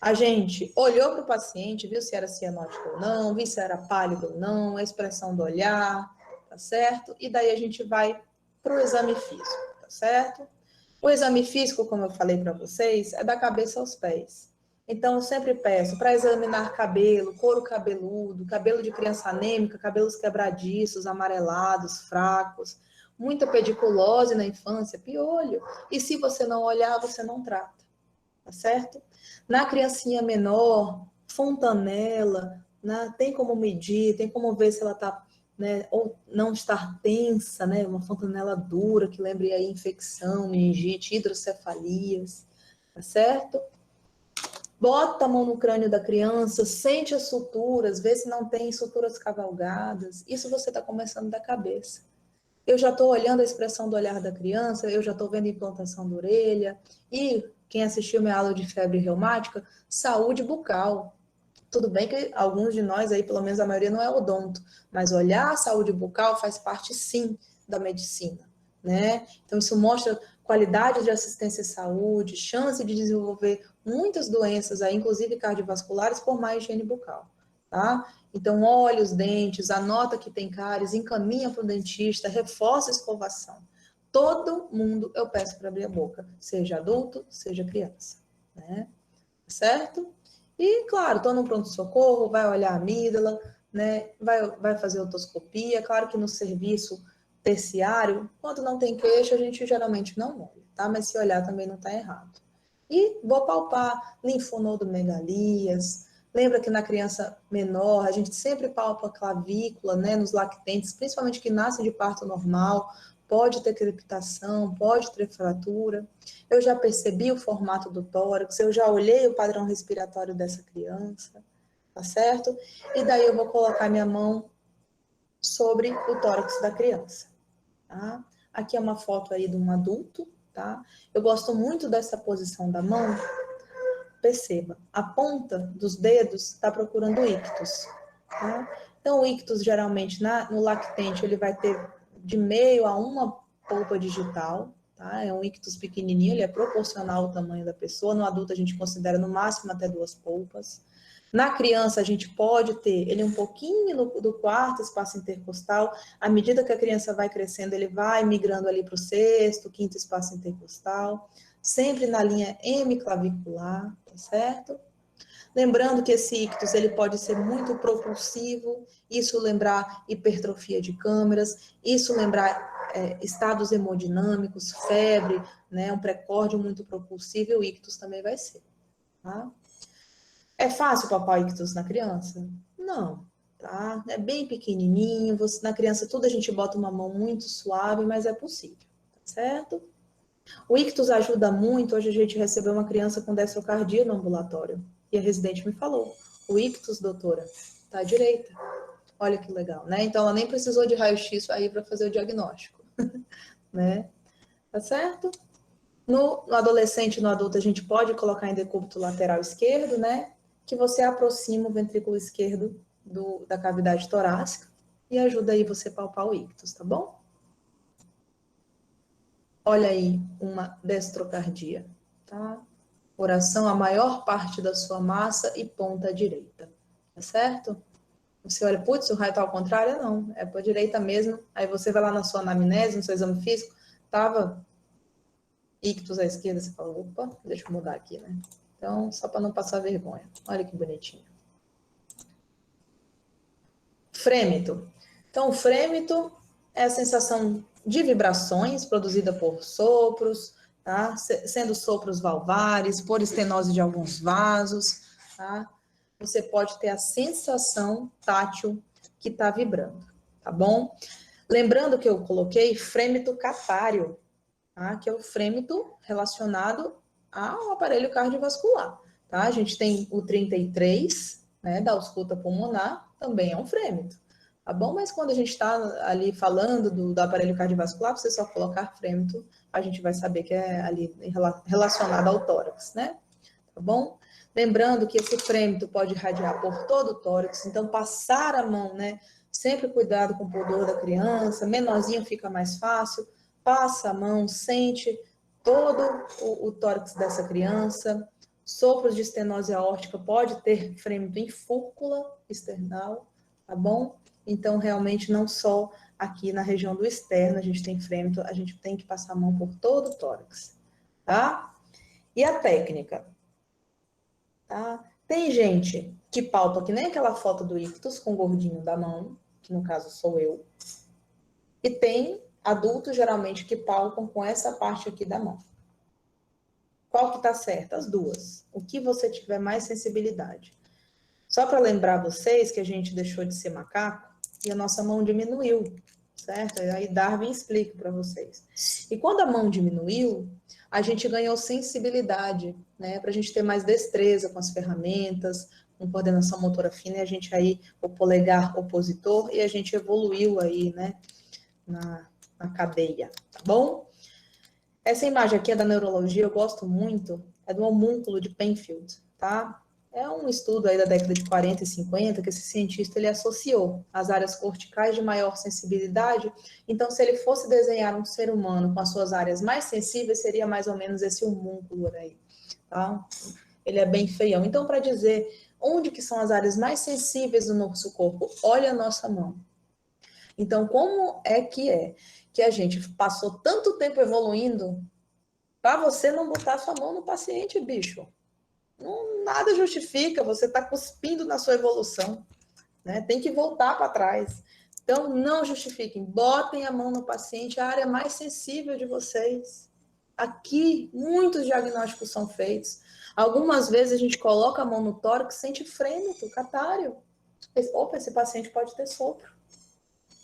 A gente olhou para o paciente, viu se era cianótico ou não, viu se era pálido ou não, a expressão do olhar, tá certo? E daí a gente vai para o exame físico, tá certo? O exame físico, como eu falei para vocês, é da cabeça aos pés. Então, eu sempre peço para examinar cabelo, couro cabeludo, cabelo de criança anêmica, cabelos quebradiços, amarelados, fracos, muita pediculose na infância, piolho. E se você não olhar, você não trata, tá certo? Na criancinha menor, fontanela, né, tem como medir, tem como ver se ela está, né, ou não estar tensa, né, uma fontanela dura que lembre aí infecção, meningite, hidrocefalias, tá certo? Bota a mão no crânio da criança, sente as suturas, vê se não tem suturas cavalgadas. Isso você está começando da cabeça. Eu já estou olhando a expressão do olhar da criança, eu já estou vendo a implantação da orelha. E quem assistiu minha aula de febre reumática, saúde bucal. Tudo bem que alguns de nós aí, pelo menos a maioria, não é odonto, mas olhar a saúde bucal faz parte, sim, da medicina, né? Então, isso mostra qualidade de assistência à saúde, chance de desenvolver muitas doenças aí, inclusive cardiovasculares, por má higiene bucal, tá? Então, olha os dentes, anota que tem cáries, encaminha para o dentista, reforça a escovação. Todo mundo eu peço para abrir a boca, seja adulto, seja criança, né? Certo? E, claro, estou no pronto-socorro, vai olhar a amígdala, né? Vai fazer otoscopia. Claro que no serviço terciário, quando não tem queixa, a gente geralmente não olha, tá? Mas se olhar também não está errado. E vou palpar linfonodomegalias. Lembra que na criança menor, a gente sempre palpa a clavícula, né? Nos lactentes, principalmente que nascem de parto normal, pode ter crepitação, pode ter fratura. Eu já percebi o formato do tórax, eu já olhei o padrão respiratório dessa criança, tá certo? E daí eu vou colocar minha mão sobre o tórax da criança, tá? Aqui é uma foto aí de um adulto, tá? Eu gosto muito dessa posição da mão. Perceba, a ponta dos dedos está procurando o ictus, tá? Então, o ictus, geralmente, no lactente, ele vai ter de meio a uma polpa digital, tá? É um ictus pequenininho, ele é proporcional ao tamanho da pessoa. No adulto, a gente considera no máximo até 2 polpas. Na criança, a gente pode ter ele um pouquinho do quarto espaço intercostal. À medida que a criança vai crescendo, ele vai migrando ali para o sexto, quinto espaço intercostal, sempre na linha hemiclavicular, tá certo? Lembrando que esse ictus ele pode ser muito propulsivo, isso lembrar hipertrofia de câmeras, isso lembrar estados hemodinâmicos, febre, né, um precórdio muito propulsivo, e o ictus também vai ser. Tá? É fácil papar ictus na criança? Não, tá? É bem pequenininho, na criança tudo a gente bota uma mão muito suave, mas é possível, tá certo? O ictus ajuda muito. Hoje a gente recebeu uma criança com dextrocardia no ambulatório. E a residente me falou: o ictus, doutora, tá à direita. Olha que legal, né? Então ela nem precisou de raio-x aí para fazer o diagnóstico, né? Tá certo? No adolescente e no adulto, a gente pode colocar em decúbito lateral esquerdo, né? Que você aproxima o ventrículo esquerdo da cavidade torácica e ajuda aí você a palpar o ictus, tá bom? Olha aí uma destrocardia, tá? Oração a maior parte da sua massa e ponta direita, tá certo? Você olha, putz, o raio tá ao contrário? Não, é para direita mesmo. Aí você vai lá na sua anamnese, no seu exame físico, tava ictus à esquerda, você fala, opa, deixa eu mudar aqui, né? Então, só para não passar vergonha. Olha que bonitinho. Frêmito. Então, o frêmito é a sensação de vibrações produzida por sopros, tá? Sendo sopros valvares, por estenose de alguns vasos, tá? Você pode ter a sensação tátil que está vibrando, tá bom? Lembrando que eu coloquei frêmito catário, tá? Que é o frêmito relacionado ao aparelho cardiovascular, tá? A gente tem o 33, né, da ausculta pulmonar, também é um frêmito, tá bom? Mas quando a gente está ali falando do aparelho cardiovascular, você só colocar frêmito, a gente vai saber que é ali relacionado ao tórax, né? Tá bom? Lembrando que esse frêmito pode irradiar por todo o tórax, então passar a mão, né? Sempre cuidado com o pudor da criança, menorzinho fica mais fácil, passa a mão, sente todo o tórax dessa criança. Sopros de estenose aórtica pode ter frêmito em fúcula external, tá bom? Então, realmente, não só aqui na região do externo a gente tem frêmito, a gente tem que passar a mão por todo o tórax, tá? E a técnica? Tá? Tem gente que palpa que nem aquela foto do ictus com o gordinho da mão, que no caso sou eu, e tem adultos geralmente que palpam com essa parte aqui da mão. Qual que tá certa? As duas. O que você tiver mais sensibilidade. Só para lembrar vocês que a gente deixou de ser macaco e a nossa mão diminuiu, certo? Aí Darwin explica para vocês. E quando a mão diminuiu, a gente ganhou sensibilidade, né? Para a gente ter mais destreza com as ferramentas, com coordenação motora fina, e a gente aí, o polegar opositor, e a gente evoluiu aí, né? Na cadeia, tá bom? Essa imagem aqui é da neurologia, eu gosto muito, é do homúnculo de Penfield, tá? É um estudo aí da década de 40 e 50 que esse cientista ele associou as áreas corticais de maior sensibilidade. Então, se ele fosse desenhar um ser humano com as suas áreas mais sensíveis, seria mais ou menos esse homúnculo aí, tá? Ele é bem feião. Então, para dizer onde que são as áreas mais sensíveis do nosso corpo, olha a nossa mão. Então, como é que a gente passou tanto tempo evoluindo para você não botar sua mão no paciente, bicho? Não, nada justifica, você está cuspindo na sua evolução, né? Tem que voltar para trás. Então, não justifiquem, botem a mão no paciente, a área mais sensível de vocês. Aqui, muitos diagnósticos são feitos. Algumas vezes a gente coloca a mão no tórax, sente frêmito, catário. Opa, esse paciente pode ter sopro.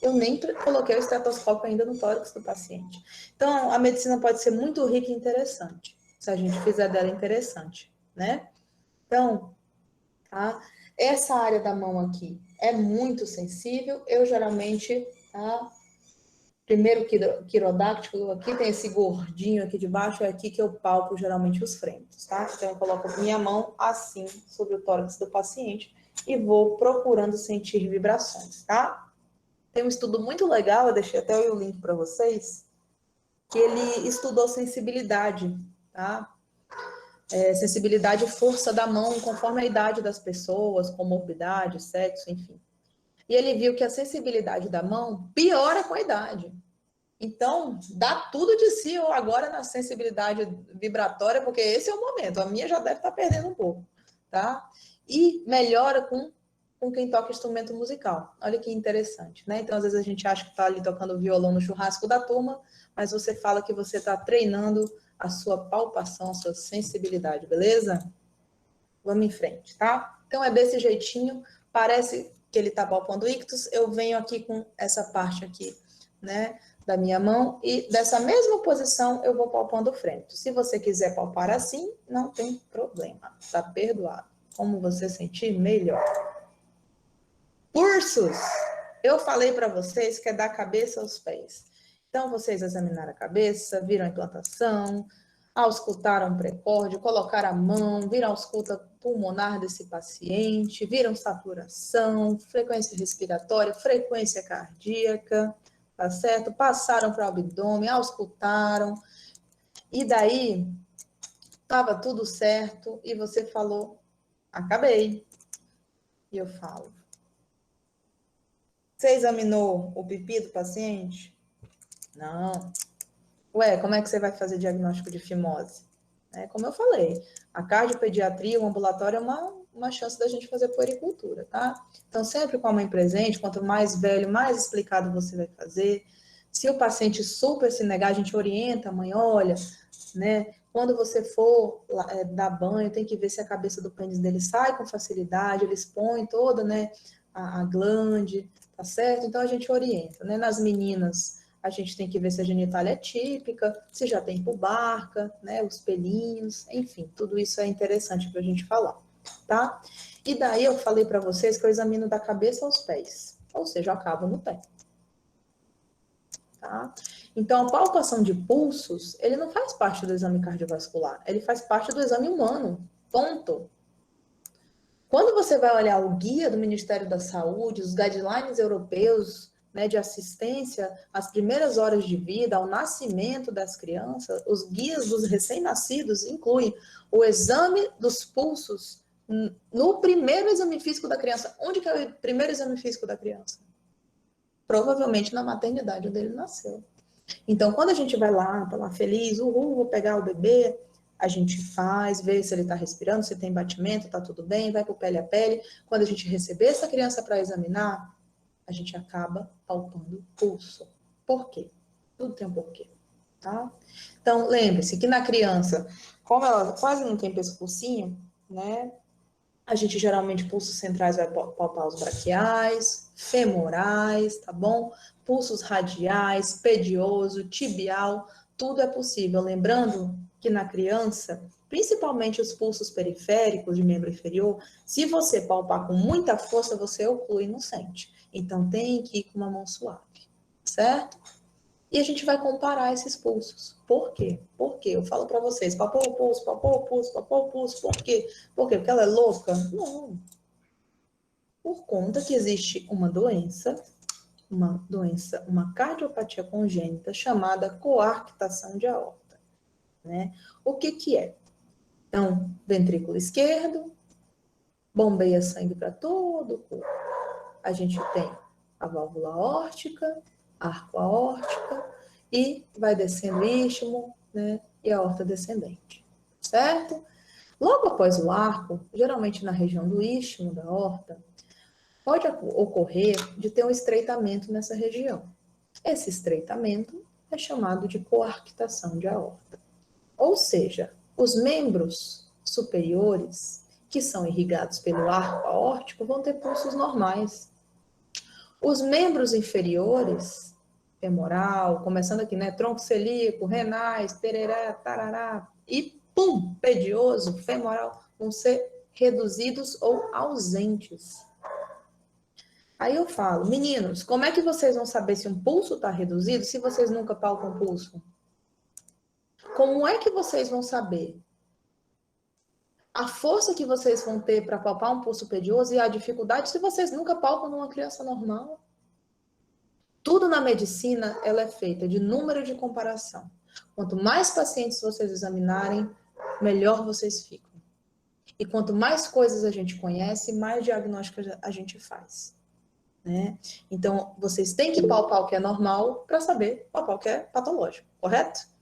Eu nem coloquei o estetoscópio ainda no tórax do paciente. Então, a medicina pode ser muito rica e interessante, se a gente fizer dela interessante, né? Então, tá? Essa área da mão aqui é muito sensível. Eu geralmente, tá? Primeiro quirodáctilo, aqui tem esse gordinho aqui de baixo, é aqui que eu palpo geralmente os frêmitos, tá? Então, eu coloco minha mão assim sobre o tórax do paciente e vou procurando sentir vibrações, tá? Tem um estudo muito legal, eu deixei até o link para vocês, que ele estudou sensibilidade, tá? Sensibilidade e força da mão conforme a idade das pessoas, comorbidade, sexo, enfim. E ele viu que a sensibilidade da mão piora com a idade. Então, dá tudo de si agora na sensibilidade vibratória, porque esse é o momento. A minha já deve estar perdendo um pouco, tá? E melhora com quem toca instrumento musical. Olha que interessante, né? Então, às vezes a gente acha que está ali tocando violão no churrasco da turma, mas você fala que você está treinando a sua palpação, a sua sensibilidade, beleza? Vamos em frente, tá? Então, é desse jeitinho, parece que ele está palpando o ictus, eu venho aqui com essa parte aqui, né, da minha mão, e dessa mesma posição eu vou palpando o frêmito. Se você quiser palpar assim, não tem problema, tá perdoado. Como você sentir, melhor. Cursos, eu falei para vocês que é da cabeça aos pés. Então, vocês examinaram a cabeça, viram a implantação, auscultaram o precórdio, colocaram a mão, viram a ausculta pulmonar desse paciente, viram saturação, frequência respiratória, frequência cardíaca, tá certo? Passaram para o abdômen, auscultaram, e daí estava tudo certo, e você falou, acabei. E eu falo, você examinou o pipi do paciente? Não. Ué, como é que você vai fazer diagnóstico de fimose? Como eu falei, a cardiopediatria, o ambulatório é uma uma chance da gente fazer puericultura, tá? Então, sempre com a mãe presente, quanto mais velho, mais explicado você vai fazer. Se o paciente super se negar, a gente orienta a mãe, olha, né? Quando você for dar banho, tem que ver se a cabeça do pênis dele sai com facilidade, ele expõe toda, né, a glande, tá certo? Então, a gente orienta, né? Nas meninas, a gente tem que ver se a genitália é típica, se já tem pubarca, né, os pelinhos, enfim, tudo isso é interessante para a gente falar, tá? E daí eu falei para vocês que eu examino da cabeça aos pés, ou seja, eu acabo no pé, tá? Então, a palpação de pulsos, ele não faz parte do exame cardiovascular, ele faz parte do exame humano, ponto. Quando você vai olhar o guia do Ministério da Saúde, os guidelines europeus, né, de assistência às primeiras horas de vida, ao nascimento das crianças, os guias dos recém-nascidos incluem o exame dos pulsos no primeiro exame físico da criança. Onde que é o primeiro exame físico da criança? Provavelmente na maternidade onde ele nasceu. Então, quando a gente vai lá, tá lá feliz, uhul, vou pegar o bebê, a gente faz, vê se ele está respirando, se tem batimento, tá tudo bem, vai pro pele a pele. Quando a gente receber essa criança para examinar, a gente acaba palpando o pulso. Por quê? Tudo tem um porquê, tá? Então, lembre-se que na criança, como ela quase não tem pescocinho, né? A gente geralmente, pulsos centrais vai palpar os braquiais, femorais, tá bom? Pulsos radiais, pedioso, tibial, tudo é possível. Lembrando que na criança, principalmente os pulsos periféricos de membro inferior, se você palpar com muita força, você oclui e não sente. Então tem que ir com uma mão suave, certo? E a gente vai comparar esses pulsos. Por quê? Porque eu falo para vocês, papou o pulso, papou o pulso, papou o pulso. Por quê? Por quê? Porque ela é louca? Não. Por conta que existe uma cardiopatia congênita chamada coarctação de aorta, né? O que que é? Então, ventrículo esquerdo, bombeia sangue para todo o corpo. A gente tem a válvula aórtica, arco aórtica e vai descendo o istmo, né? E a aorta descendente, certo? Logo após o arco, geralmente na região do istmo, da aorta, pode ocorrer de ter um estreitamento nessa região. Esse estreitamento é chamado de coarctação de aorta. Ou seja, os membros superiores, que são irrigados pelo arco aórtico, vão ter pulsos normais. Os membros inferiores, femoral, começando aqui, né? Tronco celíaco, renais, tereré, tarará, e pum, pedioso, femoral, vão ser reduzidos ou ausentes. Aí eu falo, meninos, como é que vocês vão saber se um pulso está reduzido se vocês nunca palpam pulso? Como é que vocês vão saber a força que vocês vão ter para palpar um pulso pedioso e a dificuldade se vocês nunca palpam numa criança normal? Tudo na medicina, ela é feita de número de comparação. Quanto mais pacientes vocês examinarem, melhor vocês ficam. E quanto mais coisas a gente conhece, mais diagnósticos a gente faz, né? Então, vocês têm que palpar o que é normal para saber palpar o que é patológico, correto?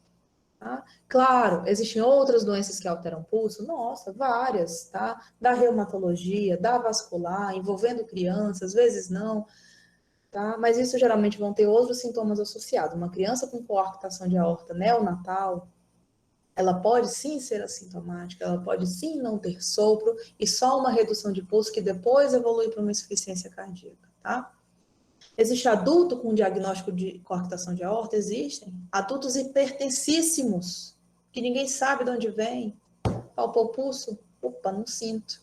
Tá? Claro, existem outras doenças que alteram o pulso, nossa, várias, tá? Da reumatologia, da vascular, envolvendo crianças, às vezes não, tá? Mas isso geralmente vão ter outros sintomas associados. Uma criança com coarctação de aorta neonatal, ela pode sim ser assintomática, ela pode sim não ter sopro e só uma redução de pulso que depois evolui para uma insuficiência cardíaca, tá? Existe adulto com diagnóstico de coarctação de aorta? Existem. Adultos hipertensíssimos, que ninguém sabe de onde vem. Palpou o pulso? Opa, não sinto.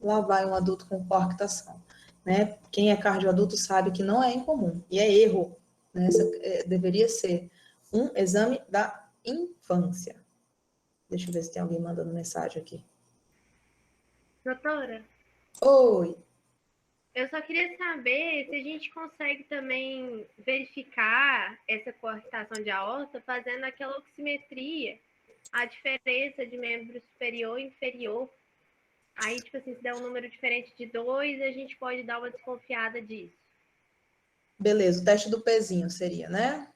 Lá vai um adulto com coarctação. Né? Quem é cardioadulto sabe que não é incomum. E é erro. Né? Deveria ser um exame da infância. Deixa eu ver se tem alguém mandando mensagem aqui. Doutora, Oi. eu só queria saber se a gente consegue também verificar essa coarctação de aorta fazendo aquela oximetria, a diferença de membro superior e inferior. Aí, tipo assim, se der um número diferente de 2, a gente pode dar uma desconfiada disso. Beleza, o teste do pezinho seria, né?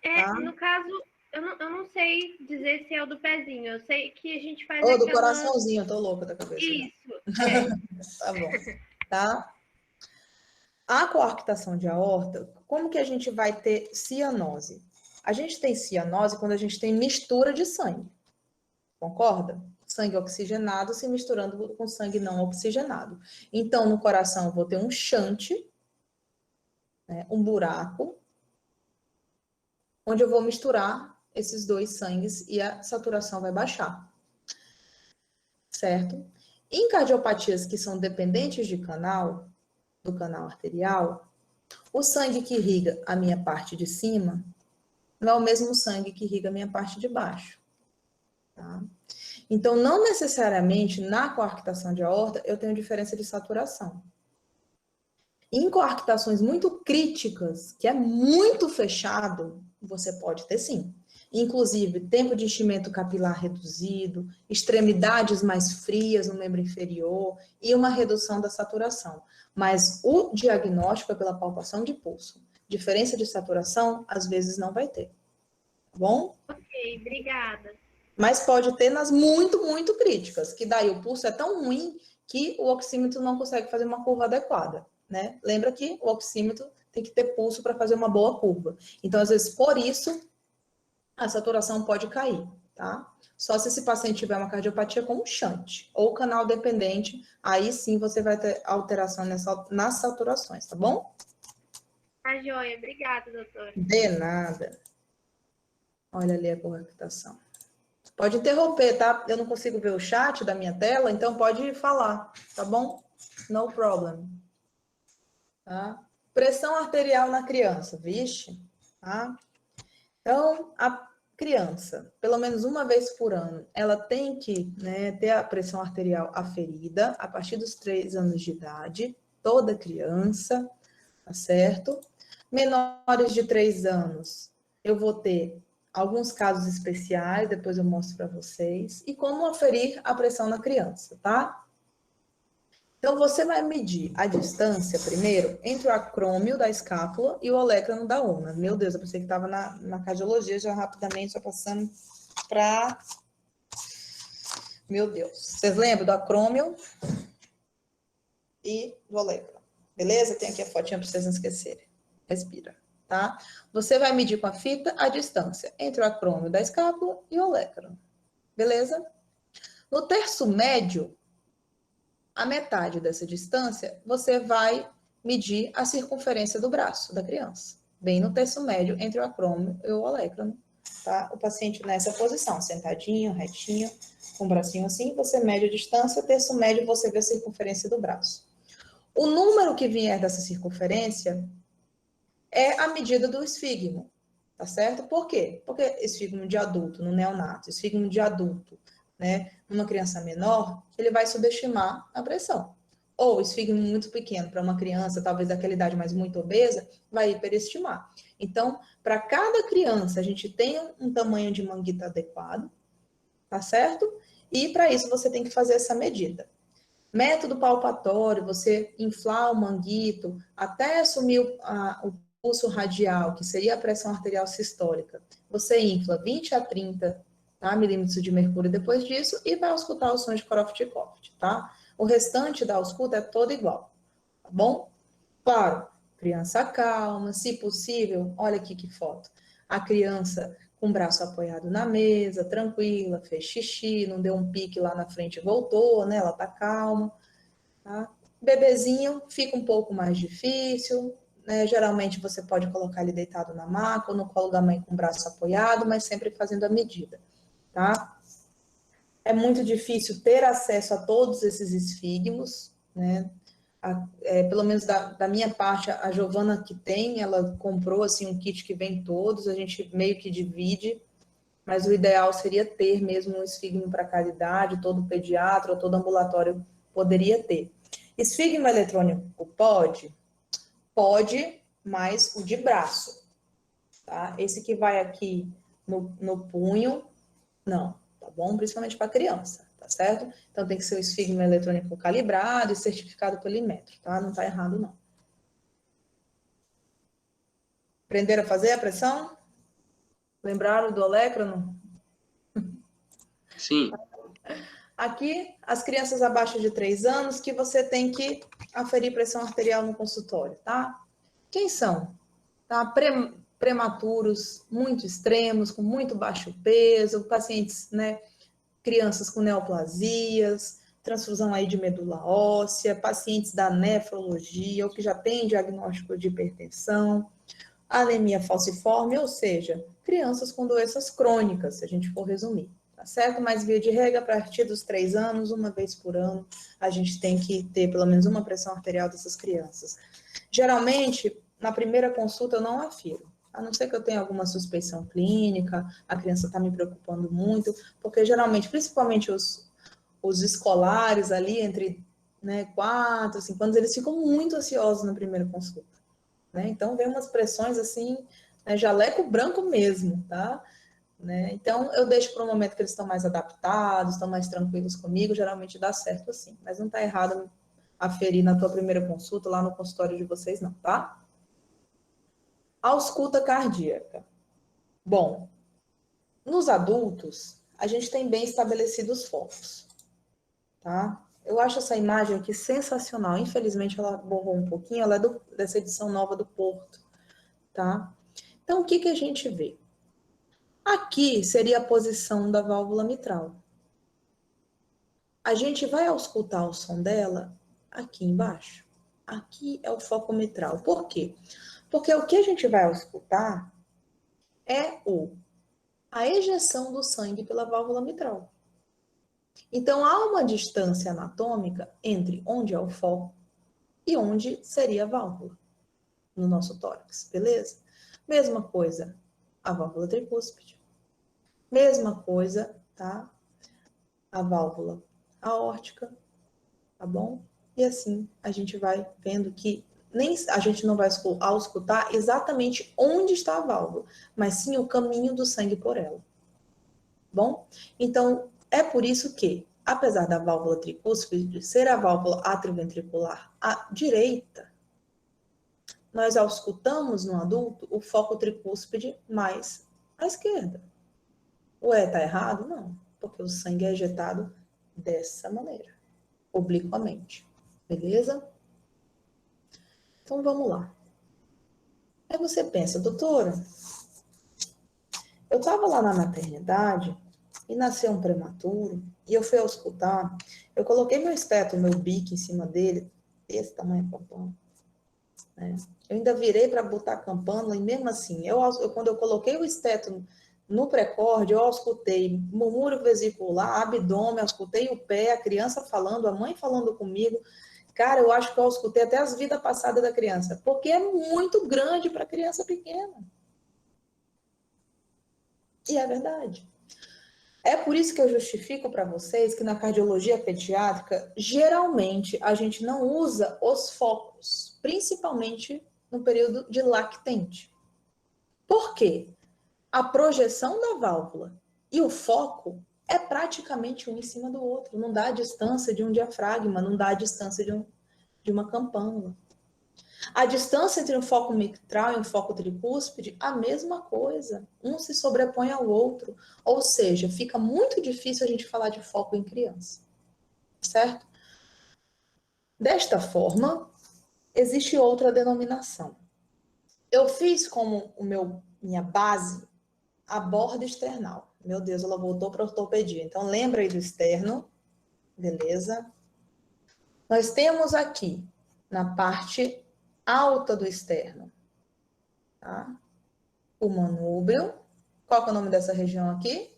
Tá? No caso, eu não sei dizer se é o do pezinho. Eu sei que a gente faz Ou do aquela... coraçãozinho, eu tô louca da cabeça. Isso, Tá bom, tá? A coarctação de aorta, como que a gente vai ter cianose? A gente tem cianose quando a gente tem mistura de sangue, concorda? Sangue oxigenado se misturando com sangue não oxigenado. Então, no coração, eu vou ter um shunt, né, um buraco, onde eu vou misturar esses dois sangues e a saturação vai baixar, certo? Em cardiopatias que são dependentes de canal, do canal arterial, o sangue que irriga a minha parte de cima não é o mesmo sangue que irriga a minha parte de baixo. Tá? Então, não necessariamente na coarctação de aorta eu tenho diferença de saturação. Em coarctações muito críticas, que é muito fechado, você pode ter sim. Inclusive, tempo de enchimento capilar reduzido, extremidades mais frias no membro inferior e uma redução da saturação. Mas o diagnóstico é pela palpação de pulso. Diferença de saturação, às vezes, não vai ter. Tá bom? ok, obrigada. Mas pode ter nas muito, muito críticas, que daí o pulso é tão ruim que o oxímetro não consegue fazer uma curva adequada, né? Lembra que o oxímetro tem que ter pulso para fazer uma boa curva. Então, às vezes, por isso, a saturação pode cair, tá? Só se esse paciente tiver uma cardiopatia com um shunt ou canal dependente, aí sim você vai ter alteração nas saturações, tá bom? Tá joia, obrigada, doutora. De nada. Olha ali a coarctação. Pode interromper, tá? Eu não consigo ver o chat da minha tela, então pode falar, tá bom? No problem. Tá? Pressão arterial na criança, vixe, tá? Então, a criança, pelo menos uma vez por ano, ela tem que, né, ter a pressão arterial aferida a partir dos 3 anos de idade, toda criança, tá certo? Menores de 3 anos, eu vou ter alguns casos especiais, depois eu mostro para vocês, e como aferir a pressão na criança, tá? Então, você vai medir a distância, primeiro, entre o acrômio da escápula e o olecrano da ulna. Meu Deus, eu pensei que estava na cardiologia, já rapidamente, já passando para... Meu Deus. Vocês lembram do acrômio e do olecrano? Beleza? Tem aqui a fotinha para vocês não esquecerem. Respira, tá? Você vai medir com a fita a distância entre o acrômio da escápula e o olecrano. Beleza? No terço médio, a metade dessa distância, você vai medir a circunferência do braço da criança, bem no terço médio entre o acrômio e o olecrano, tá? O paciente nessa posição, sentadinho, retinho, com o bracinho assim, você mede a distância, terço médio, você vê a circunferência do braço. O número que vier dessa circunferência é a medida do esfigmo, tá certo? Por quê? Porque esfigmo de adulto no neonato, esfigmo de adulto, né, numa criança menor, ele vai subestimar a pressão. Ou esfigmo muito pequeno para uma criança, talvez daquela idade, mas muito obesa, vai hiperestimar. Então, para cada criança, a gente tem um tamanho de manguita adequado, tá certo? E para isso você tem que fazer essa medida. Método palpatório, você inflar o manguito até assumir o pulso radial, que seria a pressão arterial sistólica. Você infla 20 a 30, tá, milímetros de mercúrio depois disso e vai auscultar o som de Koroftkopf, tá? O restante da ausculta é todo igual, tá bom? Claro, criança calma, se possível, olha aqui que foto. A criança com o braço apoiado na mesa, tranquila, fez xixi, não deu um pique lá na frente e voltou, né? Ela tá calma, tá? Bebezinho fica um pouco mais difícil, né? Geralmente você pode colocar ele deitado na maca ou no colo da mãe com o braço apoiado, mas sempre fazendo a medida, tá? É muito difícil ter acesso a todos esses esfigmos, né? Pelo menos da minha parte, a Giovana que tem, ela comprou assim um kit que vem todos, a gente meio que divide, mas o ideal seria ter mesmo um esfigmo para cada idade, todo pediatra ou todo ambulatório poderia ter. Esfigmo eletrônico pode? Pode, mas o de braço, tá? Esse que vai aqui no punho, não, tá bom? Principalmente para criança, tá certo? Então tem que ser o esfigmo eletrônico calibrado e certificado pelo Inmetro, tá? Não tá errado, não. Aprenderam a fazer a pressão? Lembraram do olécrano? Sim. Aqui, as crianças abaixo de 3 anos que você tem que aferir pressão arterial no consultório, tá? Quem são? Tá? Prematuros, muito extremos, com muito baixo peso, pacientes, né? Crianças com neoplasias, transfusão aí de medula óssea, pacientes da nefrologia, ou que já tem diagnóstico de hipertensão, anemia falciforme, ou seja, crianças com doenças crônicas, se a gente for resumir, tá certo? Mas via de regra, a partir dos 3 anos, uma vez por ano, a gente tem que ter pelo menos uma pressão arterial dessas crianças. Geralmente, na primeira consulta, eu não afiro, a não ser que eu tenha alguma suspeição clínica, a criança está me preocupando muito, porque geralmente, principalmente os escolares ali, entre 4 e 5 anos, eles ficam muito ansiosos na primeira consulta. Né? Então, vem umas pressões assim, jaleco branco mesmo, tá? Né? Então, eu deixo para o momento que eles estão mais adaptados, estão mais tranquilos comigo, geralmente dá certo assim. Mas não está errado aferir na tua primeira consulta, lá no consultório de vocês, não, tá? Ausculta cardíaca. Bom, nos adultos, a gente tem bem estabelecidos focos, tá? Eu acho essa imagem aqui sensacional. Infelizmente, ela borrou um pouquinho, ela é dessa edição nova do Porto, tá? Então, o que que a gente vê? Aqui seria a posição da válvula mitral. A gente vai auscultar o som dela aqui embaixo. Aqui é o foco mitral. Por quê? Porque o que a gente vai auscultar é a ejeção do sangue pela válvula mitral. Então, há uma distância anatômica entre onde é o foco e onde seria a válvula no nosso tórax, beleza? Mesma coisa, a válvula tricúspide. Mesma coisa, tá? A válvula aórtica, tá bom? E assim a gente vai vendo que nem a gente não vai auscultar exatamente onde está a válvula, mas sim o caminho do sangue por ela. Bom? Então, é por isso que, apesar da válvula tricúspide ser a válvula atrioventricular à direita, nós auscultamos no adulto o foco tricúspide mais à esquerda. Ué, tá errado? Não, porque o sangue é ejetado dessa maneira, obliquamente. Beleza? Então vamos lá. Aí você pensa, doutora, eu estava lá na maternidade e nasceu um prematuro e eu fui auscultar, eu coloquei meu esteto, meu bico em cima dele, desse tamanho, pampão, né? Eu ainda virei para botar a campana e mesmo assim, quando eu coloquei o esteto no precórdio, eu auscultei murmúrio vesicular, abdômen, auscultei o pé, a criança falando, a mãe falando comigo. Cara, eu acho que eu auscultei até as vidas passadas da criança, porque é muito grande para criança pequena. E é verdade. É por isso que eu justifico para vocês que na cardiologia pediátrica, geralmente a gente não usa os focos, principalmente no período de lactente. Por quê? A projeção da válvula e o foco é praticamente um em cima do outro. Não dá a distância de um diafragma, não dá a distância de uma campânula. A distância entre um foco mitral e um foco tricúspide, a mesma coisa. Um se sobrepõe ao outro. Ou seja, fica muito difícil a gente falar de foco em criança. Certo? Desta forma, existe outra denominação. Eu fiz como minha base a borda external. Meu Deus, ela voltou para a ortopedia. Então, lembra aí do externo. Beleza? Nós temos aqui, na parte alta do externo, tá? O manúbrio. Qual que é o nome dessa região aqui?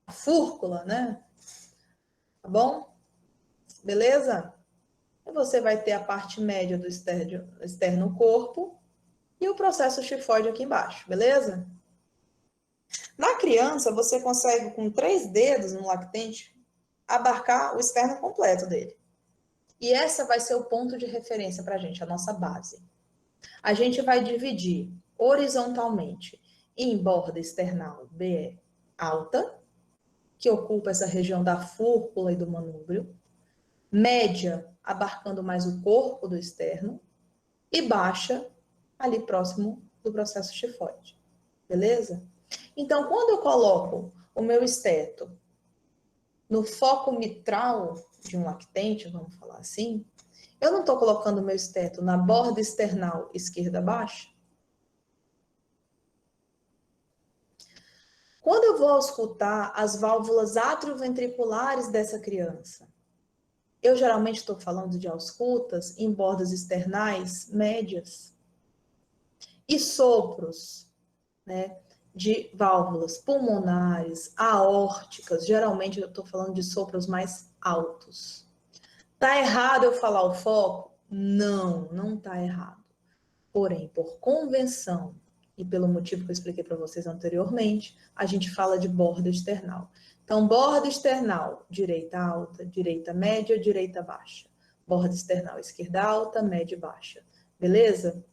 A fúrcula, né? Tá bom? Beleza? E você vai ter a parte média do externo corpo e o processo tifoide aqui embaixo, beleza? Na criança, você consegue, com 3 dedos no lactente, abarcar o externo completo dele. E essa vai ser o ponto de referência para a gente, a nossa base. A gente vai dividir horizontalmente em borda external BE alta, que ocupa essa região da fúrcula e do manúbrio, média, abarcando mais o corpo do externo, e baixa, ali próximo do processo tifoide. Beleza? Então, quando eu coloco o meu esteto no foco mitral de um lactente, vamos falar assim, eu não estou colocando o meu esteto na borda external esquerda baixa? Quando eu vou auscultar as válvulas atrioventriculares dessa criança, eu geralmente estou falando de auscultas em bordas externais médias e sopros, né, de válvulas pulmonares, aórticas, geralmente eu estou falando de sopros mais altos. Tá errado eu falar o foco? Não, não tá errado. Porém, por convenção e pelo motivo que eu expliquei para vocês anteriormente, a gente fala de borda external. Então, borda external, direita alta, direita média, direita baixa. Borda external, esquerda alta, média e baixa. Beleza?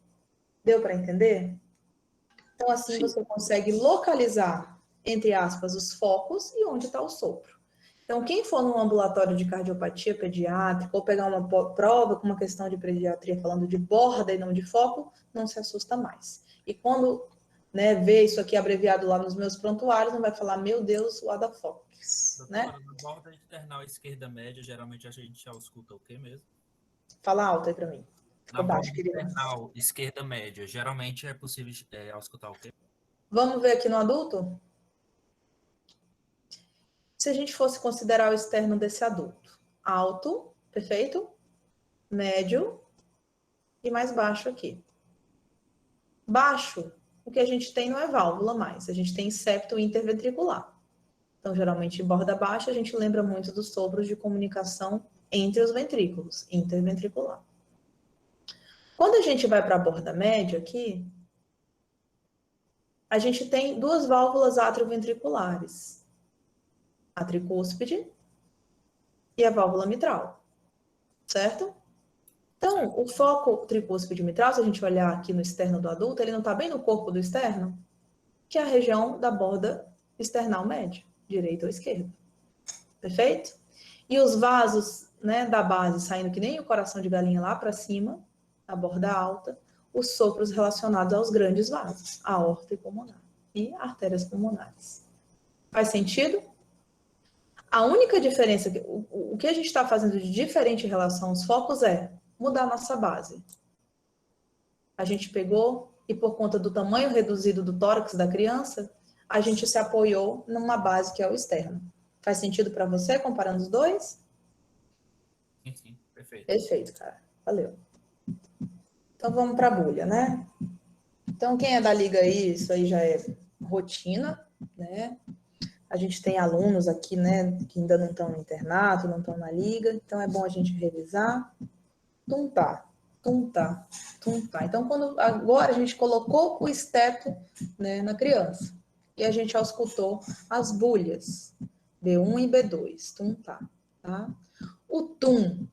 Deu para entender? Então, assim Sim. você consegue localizar, entre aspas, os focos e onde está o sopro. Então, quem for num ambulatório de cardiopatia pediátrica ou pegar uma prova com uma questão de pediatria falando de borda e não de foco, não se assusta mais. E quando, né, vê isso aqui abreviado lá nos meus prontuários, não vai falar, meu Deus, what the fuck, né? Doutora, na borda external esquerda média, geralmente a gente já escuta o quê mesmo? Fala alto aí para mim. Na Ficou baixo, borda querido. external esquerda média, geralmente é possível escutar o quê? Vamos ver aqui no adulto? Se a gente fosse considerar o externo desse adulto, alto, perfeito? Médio e mais baixo aqui. Baixo, o que a gente tem não é válvula mais, a gente tem septo interventricular. Então, geralmente, em borda baixa, a gente lembra muito dos sopros de comunicação entre os ventrículos, interventricular. Quando a gente vai para a borda média aqui, a gente tem duas válvulas atrioventriculares, a tricúspide e a válvula mitral, certo? Então, o foco tricúspide mitral, se a gente olhar aqui no externo do adulto, ele não está bem no corpo do externo, que é a região da borda external média, direita ou esquerda. Perfeito? E os vasos, né, da base saindo que nem o coração de galinha lá para cima, a borda alta, os sopros relacionados aos grandes vasos, a aorta e pulmonar e artérias pulmonares. Faz sentido? A única diferença, o que a gente está fazendo de diferente em relação aos focos é mudar a nossa base. A gente pegou e por conta do tamanho reduzido do tórax da criança, a gente se apoiou numa base que é o externo. Faz sentido para você comparando os dois? Sim, perfeito. Perfeito, cara. Valeu. Então vamos para a bulha, né? Então quem é da liga aí, isso aí já é rotina, né? A gente tem alunos aqui, né, que ainda não estão no internato, não estão na liga, então é bom a gente revisar. Tuntar, tuntar, tuntar. Então, agora a gente colocou o esteto, né, na criança e a gente auscultou as bulhas, B1 e B2, tuntar, tá? O tum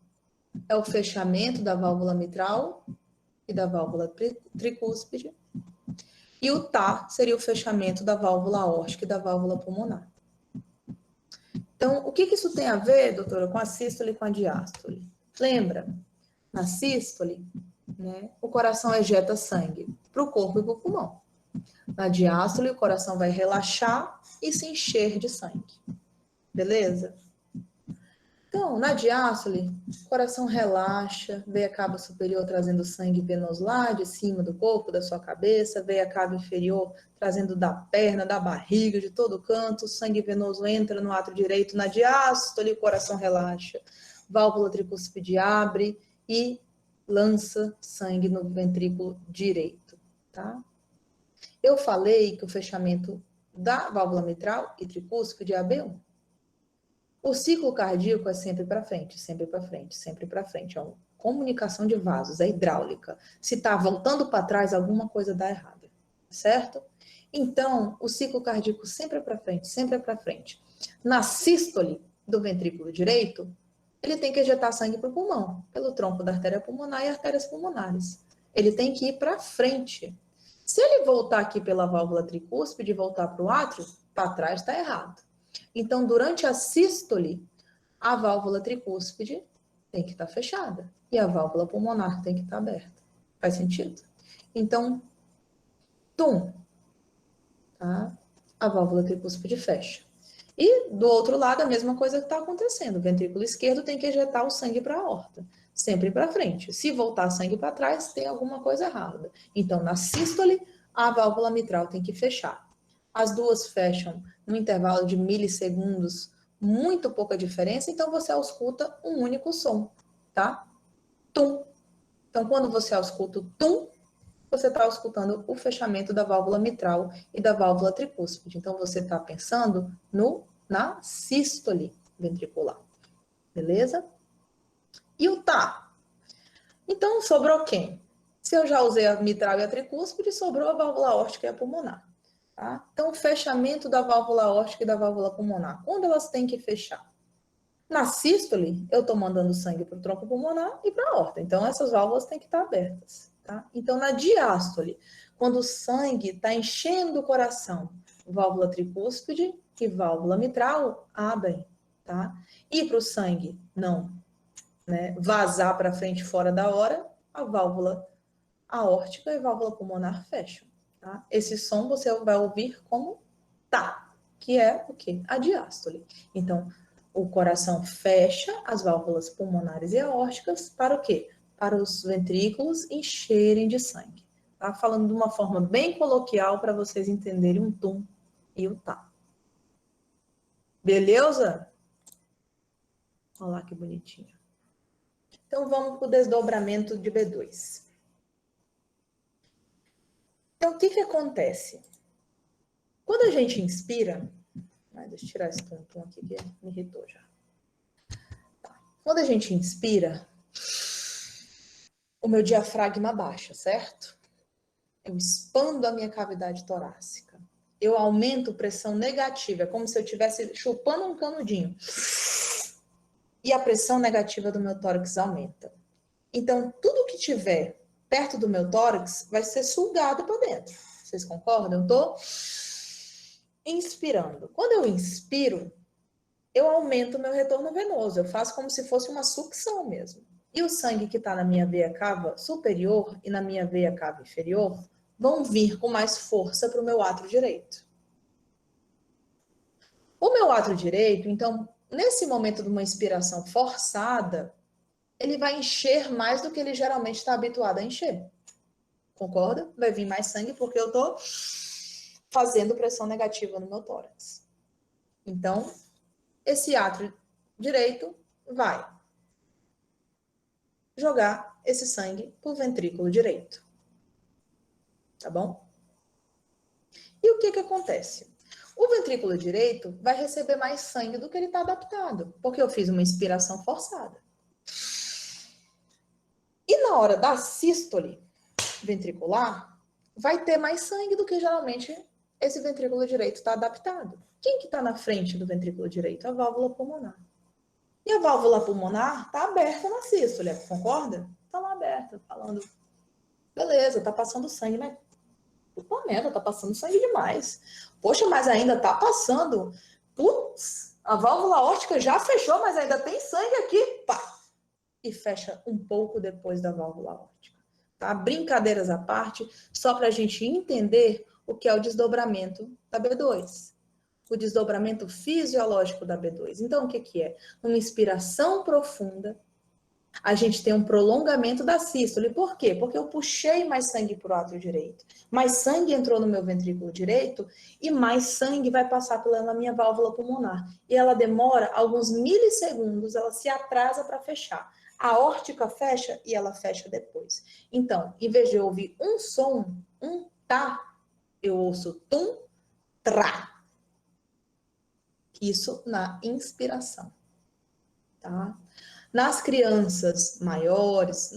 é o fechamento da válvula mitral e da válvula tricúspide. E o tá seria o fechamento da válvula aórtica e da válvula pulmonar. Então, o que isso tem a ver, doutora, com a sístole e com a diástole? Lembra? Na sístole, né, o coração ejeta sangue para o corpo e para o pulmão. Na diástole, o coração vai relaxar e se encher de sangue. Beleza? Então, na diástole, o coração relaxa, veia cava superior trazendo sangue venoso lá de cima do corpo, da sua cabeça, veia cava inferior trazendo da perna, da barriga, de todo canto, o sangue venoso entra no átrio direito, na diástole, o coração relaxa, válvula tricúspide abre e lança sangue no ventrículo direito, tá? Eu falei que o fechamento da válvula mitral e tricúspide é a B1. O ciclo cardíaco é sempre para frente, sempre para frente, sempre para frente. É uma comunicação de vasos, é hidráulica. Se está voltando para trás, alguma coisa dá errado, certo? Então, o ciclo cardíaco sempre é para frente, sempre é para frente. Na sístole do ventrículo direito, ele tem que ejetar sangue para o pulmão, pelo tronco da artéria pulmonar e artérias pulmonares. Ele tem que ir para frente. Se ele voltar aqui pela válvula tricúspide e voltar para o átrio, para trás está errado. Então, durante a sístole, a válvula tricúspide tem que estar fechada e a válvula pulmonar tem que estar aberta. Faz sentido? Então, tum, tá? a válvula tricúspide fecha. E do outro lado, a mesma coisa que está acontecendo. O ventrículo esquerdo tem que ejetar o sangue para a aorta, sempre para frente. Se voltar sangue para trás, tem alguma coisa errada. Então, na sístole, a válvula mitral tem que fechar. As duas fecham num intervalo de milissegundos, muito pouca diferença, então você ausculta um único som, tá? Tum. Então, quando você ausculta o tum, você está auscultando o fechamento da válvula mitral e da válvula tricúspide. Então, você está pensando na sístole ventricular. Beleza? E o tá? Então, sobrou quem? Se eu já usei a mitral e a tricúspide, sobrou a válvula aórtica e a pulmonar. Tá? Então, o fechamento da válvula aórtica e da válvula pulmonar. Quando elas têm que fechar? Na sístole, eu estou mandando sangue para o tronco pulmonar e para a aorta. Então, essas válvulas têm que estar abertas. Tá? Então, na diástole, quando o sangue está enchendo o coração, válvula tricúspide e válvula mitral abrem. Tá? E para o sangue não vazar para frente fora da hora, a válvula aórtica e a válvula pulmonar fecham. Tá? Esse som você vai ouvir como tá, que é o quê? A diástole. Então, o coração fecha as válvulas pulmonares e aórticas para o quê? Para os ventrículos encherem de sangue. Tá? Falando de uma forma bem coloquial para vocês entenderem um tum e o tá. Beleza? Olha lá que bonitinho. Então, vamos para o desdobramento de B2. Então, o que acontece? Quando a gente inspira... Deixa eu tirar esse tum aqui que me irritou já. Tá. Quando a gente inspira, o meu diafragma baixa, certo? Eu expando a minha cavidade torácica. Eu aumento pressão negativa, é como se eu estivesse chupando um canudinho. E a pressão negativa do meu tórax aumenta. Então, tudo que tiver perto do meu tórax vai ser sugado para dentro. Vocês concordam? Eu estou inspirando. Quando eu inspiro, eu aumento o meu retorno venoso. Eu faço como se fosse uma sucção mesmo. E o sangue que está na minha veia cava superior e na minha veia cava inferior vão vir com mais força para o meu átrio direito. O meu átrio direito, então, nesse momento de uma inspiração forçada, ele vai encher mais do que ele geralmente está habituado a encher. Concorda? Vai vir mais sangue porque eu estou fazendo pressão negativa no meu tórax. Então, esse átrio direito vai jogar esse sangue para o ventrículo direito. Tá bom? E o que acontece? O ventrículo direito vai receber mais sangue do que ele está adaptado, porque eu fiz uma inspiração forçada. E na hora da sístole ventricular, vai ter mais sangue do que geralmente esse ventrículo direito está adaptado. Quem que está na frente do ventrículo direito? A válvula pulmonar. E a válvula pulmonar está aberta na sístole, concorda? Está lá aberta, falando, beleza, está passando sangue, mas puta merda, está passando sangue demais. Poxa, mas ainda está passando. Putz, a válvula aórtica já fechou, mas ainda tem sangue aqui. Pá! E fecha um pouco depois da válvula aórtica. Tá? Brincadeiras à parte, só para a gente entender o que é o desdobramento da B2. O desdobramento fisiológico da B2. Então, o que é? Uma inspiração profunda, a gente tem um prolongamento da sístole. Por quê? Porque eu puxei mais sangue para o átrio direito. Mais sangue entrou no meu ventrículo direito e mais sangue vai passar pela minha válvula pulmonar. E ela demora alguns milissegundos, ela se atrasa para fechar. A aórtica fecha e ela fecha depois. Então, em vez de eu ouvir um som, um tá, eu ouço tum, trá. Isso na inspiração. Tá? Nas crianças maiores,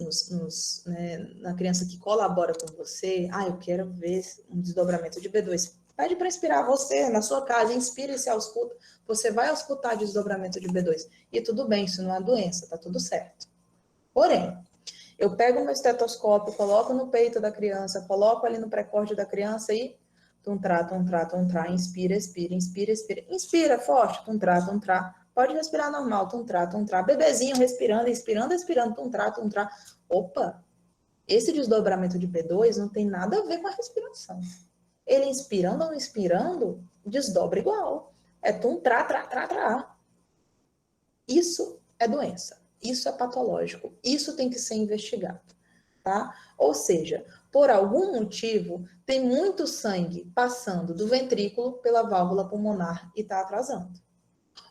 na criança que colabora com você, eu quero ver um desdobramento de B2. Pede para inspirar você na sua casa, inspira e se ausculta. Você vai auscultar desdobramento de B2. E tudo bem, isso não é doença, tá tudo certo. Porém, eu pego meu estetoscópio, coloco no peito da criança, coloco ali no pré-córdio da criança e tum-trá, tum-trá, tum-trá, inspira, expira, inspira, expira. Inspira forte, tum-trá, tum-trá. Pode respirar normal, tum-trá, tum-trá. Bebezinho respirando, inspirando, expirando, tum-trá, tum-trá. Opa, esse desdobramento de B2 não tem nada a ver com a respiração. Ele inspirando ou não inspirando, desdobra igual. É tum, trá, trá, trá, trá. Isso é doença. Isso é patológico. Isso tem que ser investigado, tá? Ou seja, por algum motivo, tem muito sangue passando do ventrículo pela válvula pulmonar e está atrasando.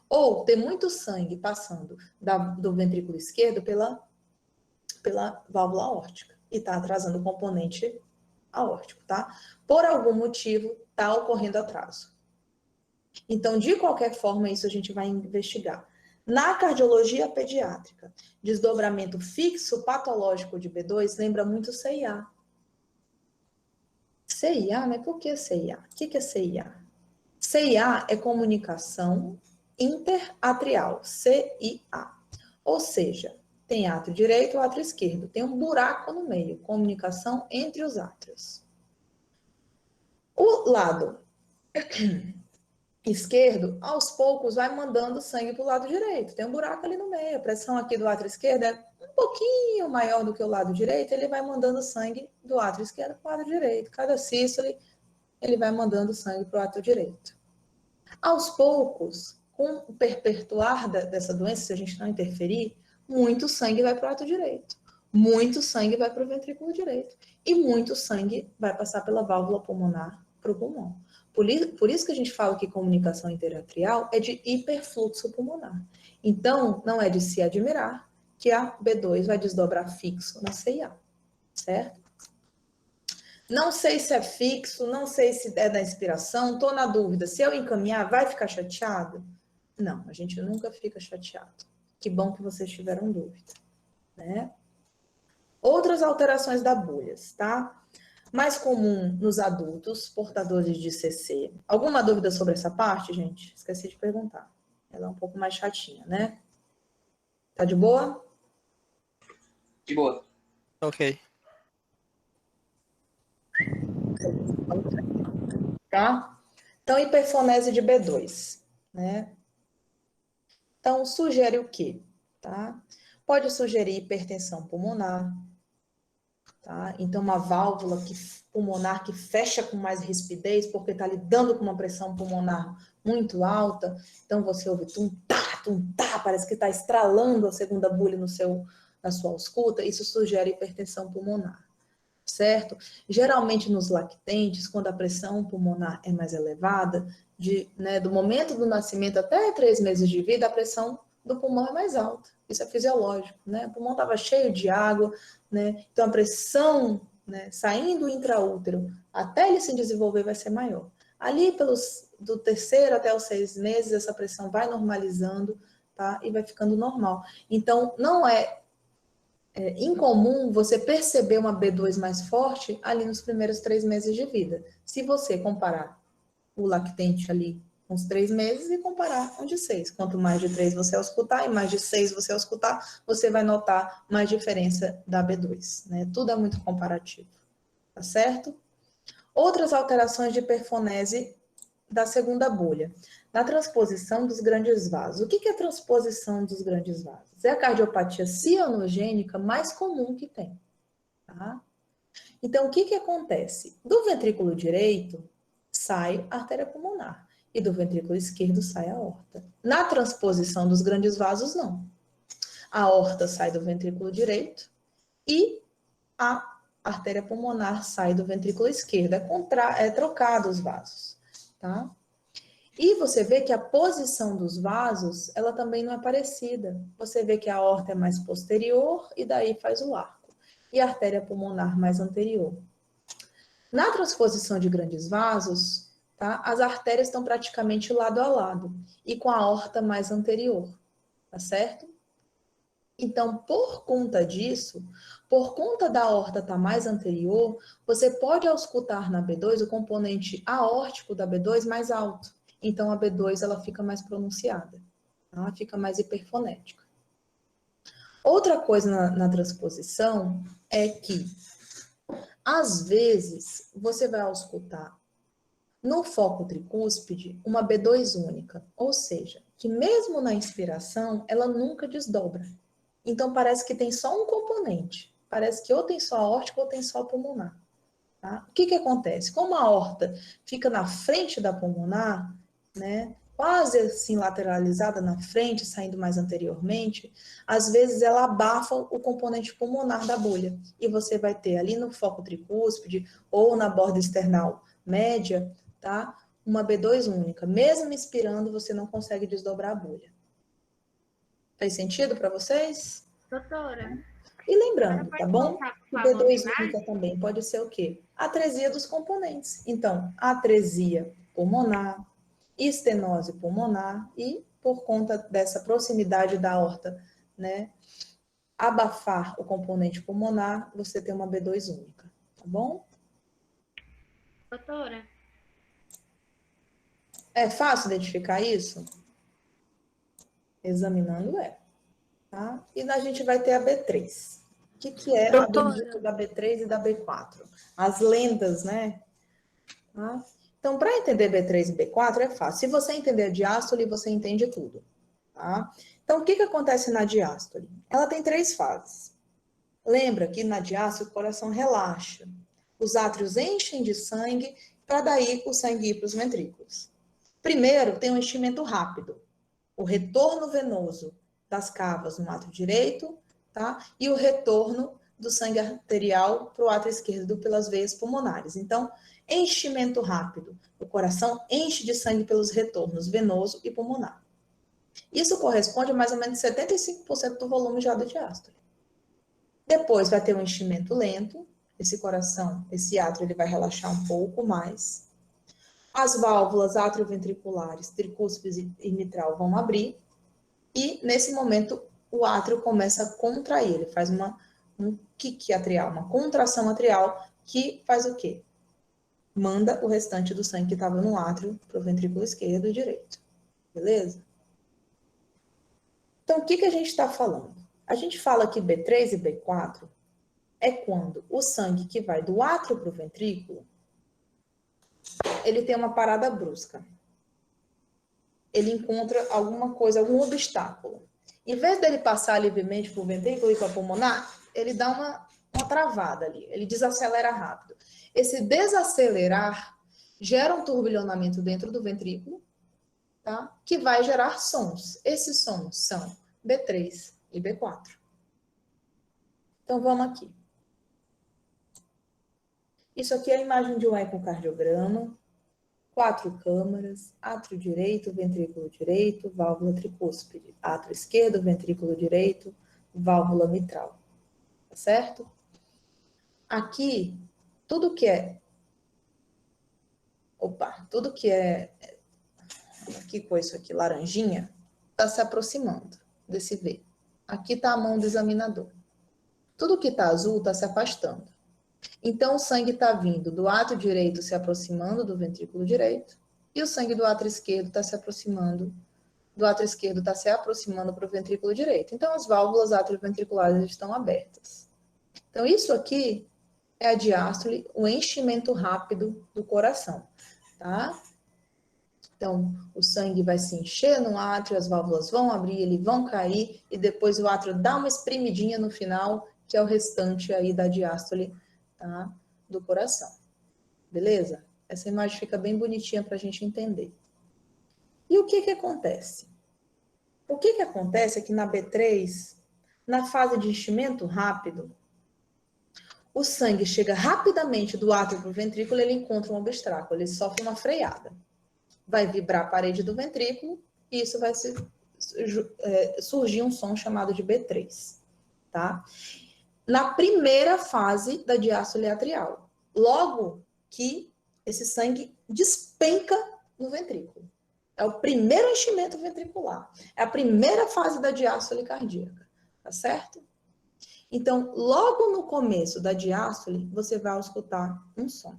Ou tem muito sangue passando do ventrículo esquerdo pela válvula aórtica e está atrasando o componente aórtico, tá? Por algum motivo, está ocorrendo atraso. Então, de qualquer forma, isso a gente vai investigar. Na cardiologia pediátrica, desdobramento fixo patológico de B2 lembra muito CIA. CIA? Mas por que CIA? O que é CIA? CIA é comunicação interatrial, CIA. Ou seja, tem átrio direito e átrio esquerdo. Tem um buraco no meio, comunicação entre os átrios. O lado esquerdo, aos poucos, vai mandando sangue para o lado direito. Tem um buraco ali no meio. A pressão aqui do átrio esquerdo é um pouquinho maior do que o lado direito. Ele vai mandando sangue do átrio esquerdo para o átrio direito. Cada sístole, ele vai mandando sangue para o átrio direito. Aos poucos, com o perpetuar dessa doença, se a gente não interferir, muito sangue vai para o átrio direito. Muito sangue vai para o ventrículo direito. E muito sangue vai passar pela válvula pulmonar para o pulmão. Por isso que a gente fala que comunicação interatrial é de hiperfluxo pulmonar. Então, não é de se admirar que a B2 vai desdobrar fixo na CIA, certo? Não sei se é fixo, não sei se é da inspiração, estou na dúvida. Se eu encaminhar, vai ficar chateado? Não, a gente nunca fica chateado. Que bom que vocês tiveram dúvida, né? Outras alterações da bolhas, tá? Mais comum nos adultos portadores de CC. Alguma dúvida sobre essa parte, gente? Esqueci de perguntar. Ela é um pouco mais chatinha, né? Tá de boa? De boa. Ok. Tá? Então, hiperfonese de B2, né? Então, sugere o quê? Tá? Pode sugerir hipertensão pulmonar, tá? Então, uma válvula pulmonar que fecha com mais rispidez, porque está lidando com uma pressão pulmonar muito alta. Então, você ouve tum, tá, parece que está estralando a segunda bulha na sua ausculta. Isso sugere hipertensão pulmonar, certo? Geralmente, nos lactentes, quando a pressão pulmonar é mais elevada, do momento do nascimento até 3 meses de vida, a pressão do pulmão é mais alta. Isso é fisiológico, né? O pulmão estava cheio de água, né? Então a pressão, né, saindo intraútero até ele se desenvolver vai ser maior. Ali do 3º até os 6 meses, essa pressão vai normalizando, tá? E vai ficando normal. Então, não é incomum você perceber uma B2 mais forte ali nos primeiros 3 meses de vida. Se você comparar o lactente ali com os 3 meses e comparar um de 6. Quanto mais de 3 você auscultar e mais de 6 você auscultar, você vai notar mais diferença da B2, né? Tudo é muito comparativo, tá certo? Outras alterações de hiperfonese da segunda bolha. Na transposição dos grandes vasos. O que é a transposição dos grandes vasos? É a cardiopatia cianogênica mais comum que tem, tá? Então, o que acontece? Do ventrículo direito sai a artéria pulmonar e do ventrículo esquerdo sai a aorta. Na transposição dos grandes vasos, não. A aorta sai do ventrículo direito e a artéria pulmonar sai do ventrículo esquerdo. É trocado os vasos, tá? E você vê que a posição dos vasos, ela também não é parecida. Você vê que a aorta é mais posterior e daí faz o arco. E a artéria pulmonar mais anterior. Na transposição de grandes vasos, tá, as artérias estão praticamente lado a lado e com a aorta mais anterior, tá certo? Então, por conta disso, por conta da aorta estar mais anterior, você pode auscultar na B2 o componente aórtico da B2 mais alto. Então, a B2 ela fica mais pronunciada, tá? Fica mais hiperfonética. Outra coisa na transposição é que às vezes, você vai auscultar no foco tricúspide uma B2 única, ou seja, que mesmo na inspiração, ela nunca desdobra. Então, parece que tem só um componente. Parece que ou tem só aórtico ou tem só pulmonar. Tá? O que acontece? Como a aorta fica na frente da pulmonar, né, quase assim lateralizada na frente, saindo mais anteriormente, às vezes ela abafa o componente pulmonar da bolha. E você vai ter ali no foco tricúspide ou na borda external média, tá? Uma B2 única. Mesmo inspirando, você não consegue desdobrar a bolha. Fez sentido para vocês? Doutora, E lembrando, pode tá bom? voltar, por Que favor, B2 a única também pode ser o quê? Atresia dos componentes. Então, atresia pulmonar, estenose pulmonar e, por conta dessa proximidade da aorta, né, abafar o componente pulmonar, você tem uma B2 única, tá bom? doutora. É fácil identificar isso? Examinando tá? E a gente vai ter a B3. O que é a bendita da B3 e da B4? As lendas, né? Tá? Então, para entender B3 e B4 é fácil. Se você entender a diástole, você entende tudo. Tá? Então, o que acontece na diástole? Ela tem 3 fases. Lembra que na diástole o coração relaxa. Os átrios enchem de sangue para daí o sangue ir para os ventrículos. Primeiro, tem um enchimento rápido. O retorno venoso das cavas no átrio direito, tá? E o retorno do sangue arterial para o átrio esquerdo pelas veias pulmonares. Então, enchimento rápido. O coração enche de sangue pelos retornos venoso e pulmonar. Isso corresponde a mais ou menos 75% do volume já da diástole. Depois vai ter um enchimento lento. Esse coração, esse átrio, ele vai relaxar um pouco mais. As válvulas atrioventriculares, tricúspide e mitral vão abrir. E, nesse momento, o átrio começa a contrair. Ele faz um kick atrial, uma contração atrial, que faz o quê? Manda o restante do sangue que estava no átrio para o ventrículo esquerdo e direito. Beleza? Então, o que a gente está falando? A gente fala que B3 e B4 é quando o sangue que vai do átrio para o ventrículo, ele tem uma parada brusca. Ele encontra alguma coisa, algum obstáculo. Em vez dele passar livremente para o ventrículo e para a pulmonar, ele dá uma travada ali, ele desacelera rápido. Esse desacelerar gera um turbilhonamento dentro do ventrículo, tá? Que vai gerar sons. Esses sons são B3 e B4. Então, vamos aqui. Isso aqui é a imagem de um ecocardiograma, 4 câmaras, átrio direito, ventrículo direito, válvula tricúspide, átrio esquerdo, ventrículo direito, válvula mitral, tá certo? Aqui, tudo que é, que coisa isso aqui, laranjinha, está se aproximando desse V. Aqui está a mão do examinador. Tudo que está azul está se afastando. Então, o sangue está vindo do átrio direito se aproximando do ventrículo direito, e o sangue do átrio esquerdo está se aproximando, para o ventrículo direito. Então, as válvulas atrioventriculares estão abertas. Então, isso aqui é a diástole, o enchimento rápido do coração, tá? Então, o sangue vai se encher no átrio, as válvulas vão abrir, eles vão cair, e depois o átrio dá uma espremidinha no final, que é o restante aí da diástole, tá? Do coração. Beleza? Essa imagem fica bem bonitinha para a gente entender. E o que acontece? O que acontece é que na B3, na fase de enchimento rápido, o sangue chega rapidamente do átrio para o ventrículo, ele encontra um obstáculo, ele sofre uma freada. Vai vibrar a parede do ventrículo e isso vai surgir um som chamado de B3, tá? Na primeira fase da diástole atrial, logo que esse sangue despenca no ventrículo. É o primeiro enchimento ventricular. É a primeira fase da diástole cardíaca, tá certo? Então, logo no começo da diástole, você vai escutar um som.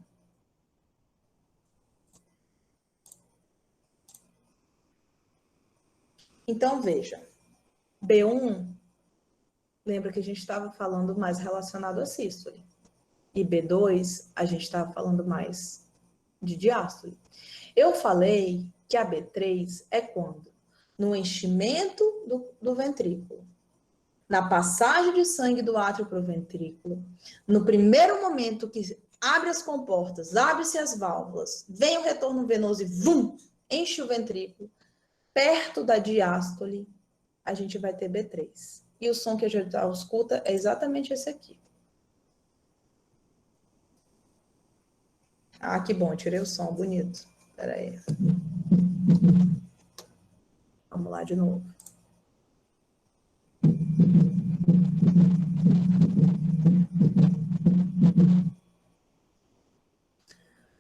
Então, veja, B1, lembra que a gente estava falando mais relacionado à sístole. E B2, a gente estava falando mais de diástole. Eu falei que a B3 é quando? No enchimento do ventrículo, na passagem de sangue do átrio para o ventrículo, no primeiro momento que abre as comportas, abre-se as válvulas, vem o retorno venoso e vum, enche o ventrículo, perto da diástole, a gente vai ter B3. E o som que a gente escuta é exatamente esse aqui. Ah, que bom, tirei o som, bonito. Espera aí. Vamos lá de novo.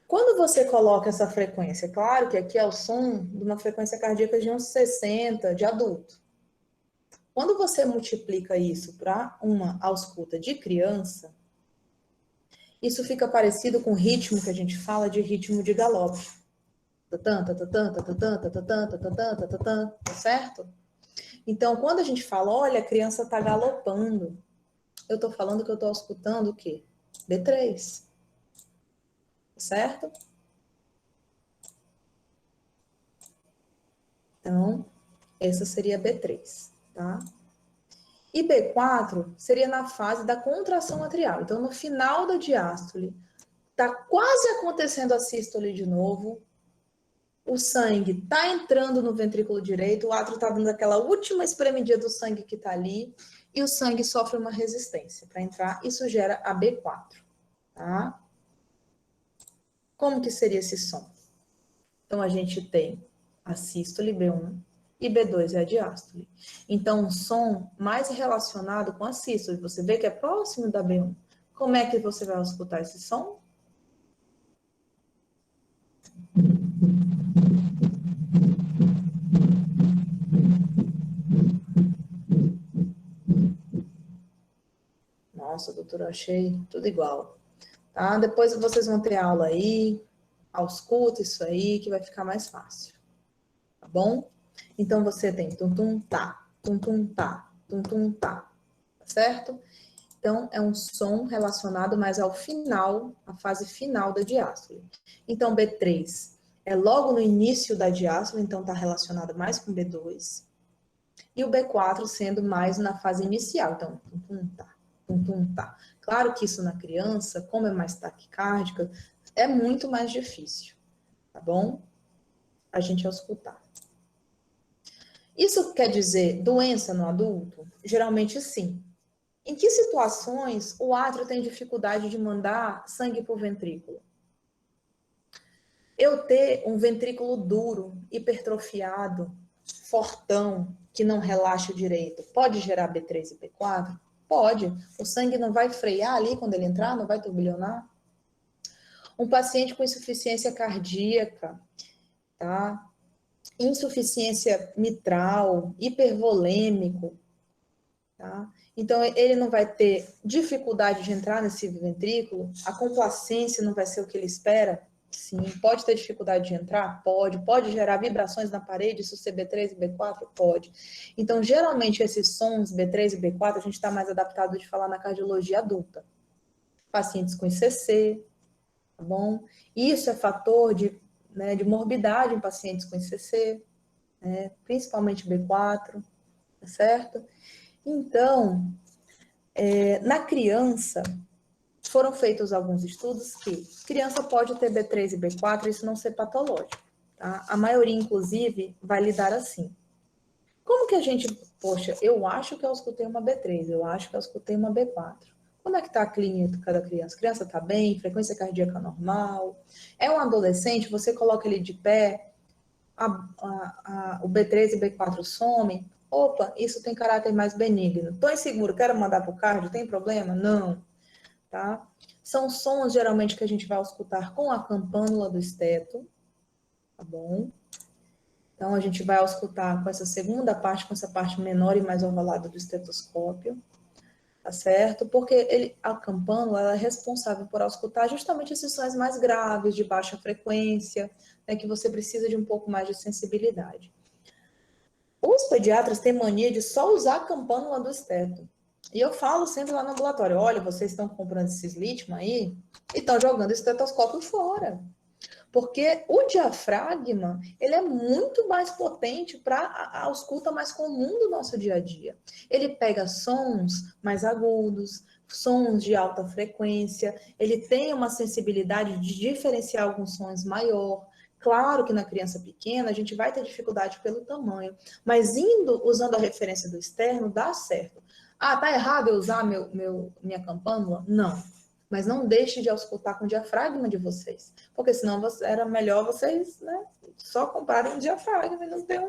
Quando você coloca essa frequência, claro que aqui é o som de uma frequência cardíaca de uns 60 de adulto. Quando você multiplica isso para uma ausculta de criança, isso fica parecido com o ritmo que a gente fala de ritmo de galope. Tá certo? Então, quando a gente fala, olha, a criança está galopando, eu estou falando que eu estou auscultando o quê? B3. Certo? Então, essa seria B3, tá? E B4 seria na fase da contração atrial. Então, no final da diástole, está quase acontecendo a sístole de novo, o sangue está entrando no ventrículo direito, o átrio está dando aquela última espremidinha do sangue que está ali, e o sangue sofre uma resistência para entrar, isso gera a B4, tá? Como que seria esse som? Então, a gente tem a sístole B1 e B2 é a diástole. Então, um som mais relacionado com a sístole, você vê que é próximo da B1. Como é que você vai escutar esse som? Nossa, doutora, achei tudo igual. Tá? Depois vocês vão ter aula aí, ausculta isso aí, que vai ficar mais fácil. Tá bom? Então, você tem tum-tum, tá, tum-tum, tá, tum-tum, tá. Tá certo? Então, é um som relacionado mais ao final, a fase final da diástole. Então, B3 é logo no início da diástole, então está relacionado mais com B2. E o B4 sendo mais na fase inicial. Então, tum-tum, tá, tum-tum, tá. Claro que isso na criança, como é mais taquicárdica, é muito mais difícil, tá bom? A gente auscultar. Isso quer dizer doença no adulto? Geralmente sim. Em que situações o átrio tem dificuldade de mandar sangue para o ventrículo? Eu ter um ventrículo duro, hipertrofiado, fortão, que não relaxa direito, pode gerar B3 e B4? Pode. O sangue não vai frear ali quando ele entrar, não vai turbilhonar? Um paciente com insuficiência cardíaca, tá? Insuficiência mitral, hipervolêmico, tá? Então, ele não vai ter dificuldade de entrar nesse ventrículo, a complacência não vai ser o que ele espera? Sim. Pode ter dificuldade de entrar? Pode. Pode gerar vibrações na parede, isso ser B3 e B4? Pode. Então, geralmente, esses sons B3 e B4, a gente está mais adaptado de falar na cardiologia adulta. Pacientes com ICC, tá bom? Isso é fator de morbidade em pacientes com ICC, né? Principalmente B4, tá certo? Então, na criança, foram feitos alguns estudos que criança pode ter B3 e B4 e isso não ser patológico, tá? A maioria, inclusive, vai lidar assim. Como que a gente, poxa, eu acho que eu escutei uma B3, eu acho que eu escutei uma B4. Como é que está a clínica da criança? A criança está bem, frequência cardíaca normal? É um adolescente, você coloca ele de pé, o B3 e B4 somem? Opa, isso tem caráter mais benigno. Estou inseguro, quero mandar para o cardio, tem problema? Não. Tá? São sons, geralmente, que a gente vai escutar com a campânula do esteto, tá bom? Então, a gente vai escutar com essa segunda parte, com essa parte menor e mais ovalada do estetoscópio, tá certo? Porque a campânula ela é responsável por escutar justamente esses sons mais graves, de baixa frequência, né, que você precisa de um pouco mais de sensibilidade. Os pediatras têm mania de só usar a campânula do esteto. E eu falo sempre lá no ambulatório, olha, vocês estão comprando esses lítio aí e estão jogando o estetoscópio fora. Porque o diafragma, ele é muito mais potente para a ausculta mais comum do nosso dia a dia. Ele pega sons mais agudos, sons de alta frequência, ele tem uma sensibilidade de diferenciar alguns sons maior. Claro que na criança pequena a gente vai ter dificuldade pelo tamanho, mas usando a referência do externo, dá certo. Ah, tá errado eu usar minha campânula? Não. Mas não deixe de auscultar com o diafragma de vocês, porque senão era melhor vocês, né, só comprarem um diafragma e não ter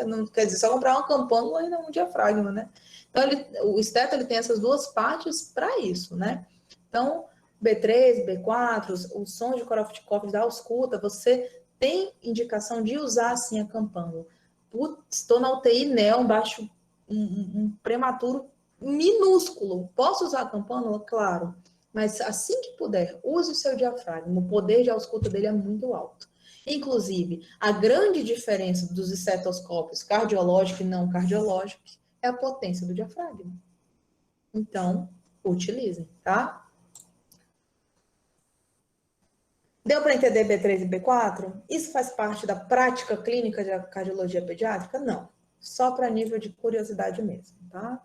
não, quer dizer, só comprar uma campânula e não um diafragma, né? Então, o esteto ele tem essas duas partes para isso, né? Então, B3, B4, os sons de Korotchkov da ausculta, você tem indicação de usar, assim, a campânula. Putz, estou na UTI NEO, baixo um prematuro minúsculo. Posso usar a campânula? Claro. Mas assim que puder, use o seu diafragma. O poder de ausculta dele é muito alto. Inclusive, a grande diferença dos estetoscópios cardiológicos e não cardiológicos é a potência do diafragma. Então, utilizem, tá? Deu para entender B3 e B4? Isso faz parte da prática clínica de cardiologia pediátrica? Não. Só para nível de curiosidade mesmo, tá?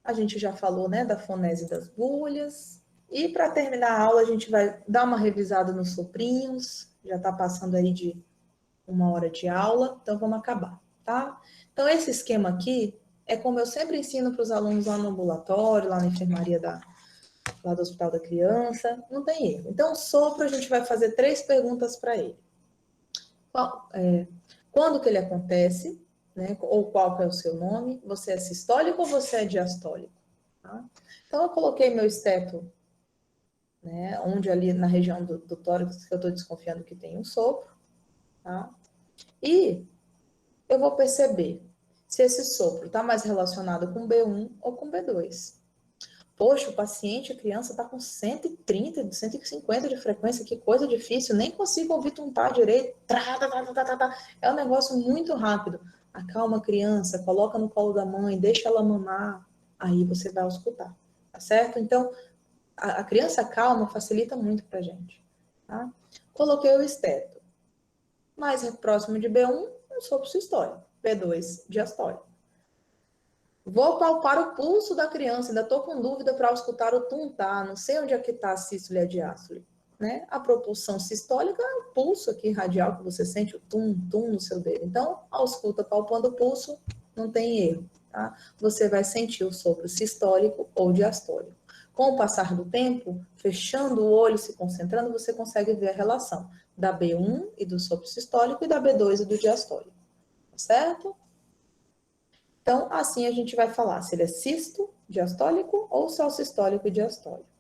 A gente já falou, né, da fonese das bulhas. E para terminar a aula, a gente vai dar uma revisada nos soprinhos. Já está passando aí de 1 hora de aula, então vamos acabar, tá? Então, esse esquema aqui é como eu sempre ensino para os alunos lá no ambulatório, lá na enfermaria lá do Hospital da Criança. Não tem erro. Então, sopro, a gente vai fazer 3 perguntas para ele. Quando que ele acontece? Né? Ou qual que é o seu nome? Você é sistólico ou você é diastólico? Tá? Então, eu coloquei meu esteto, né, onde ali na região do tórax, que eu estou desconfiando que tem um sopro, tá? E eu vou perceber se esse sopro está mais relacionado com B1 ou com B2. Poxa, o paciente, a criança, está com 130, 150 de frequência, que coisa difícil, nem consigo ouvir tuntar direito. É um negócio muito rápido. Acalma a criança, coloca no colo da mãe, deixa ela mamar, aí você vai auscultar, tá certo? Então, a criança calma facilita muito pra gente, tá? Coloquei o esteto. Mais próximo de B1, um sopro sistólico. B2, diastólico. Vou palpar o pulso da criança, ainda estou com dúvida para auscultar o tuntar, não sei onde é que está a sístole e a diástole. Né? A propulsão sistólica é o pulso aqui radial, que você sente o tum-tum no seu dedo. Então, ausculta palpando o pulso, não tem erro. Tá? Você vai sentir o sopro sistólico ou diastólico. Com o passar do tempo, fechando o olho, se concentrando, você consegue ver a relação da B1 e do sopro sistólico e da B2 e do diastólico. Tá certo? Então, assim a gente vai falar se ele é cisto, diastólico ou só sistólico e diastólico.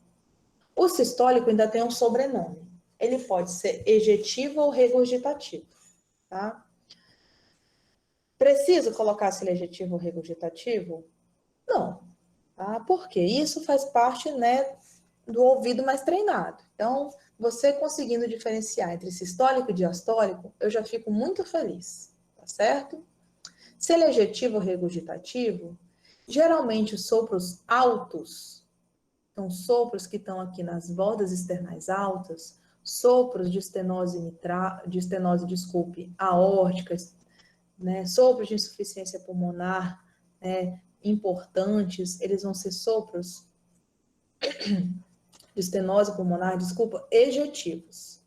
O sistólico ainda tem um sobrenome. Ele pode ser ejetivo ou regurgitativo, tá? Preciso colocar se ele é ejetivo ou regurgitativo? Não, tá? Porque isso faz parte, né, do ouvido mais treinado. Então, você conseguindo diferenciar entre sistólico e diastólico, eu já fico muito feliz, tá certo? Se ele é ejetivo ou regurgitativo, geralmente os sopros altos, então sopros que estão aqui nas bordas externais altas, sopros de estenose aórtica, né, sopros de insuficiência pulmonar, né, importantes, eles vão ser sopros de estenose pulmonar, ejetivos,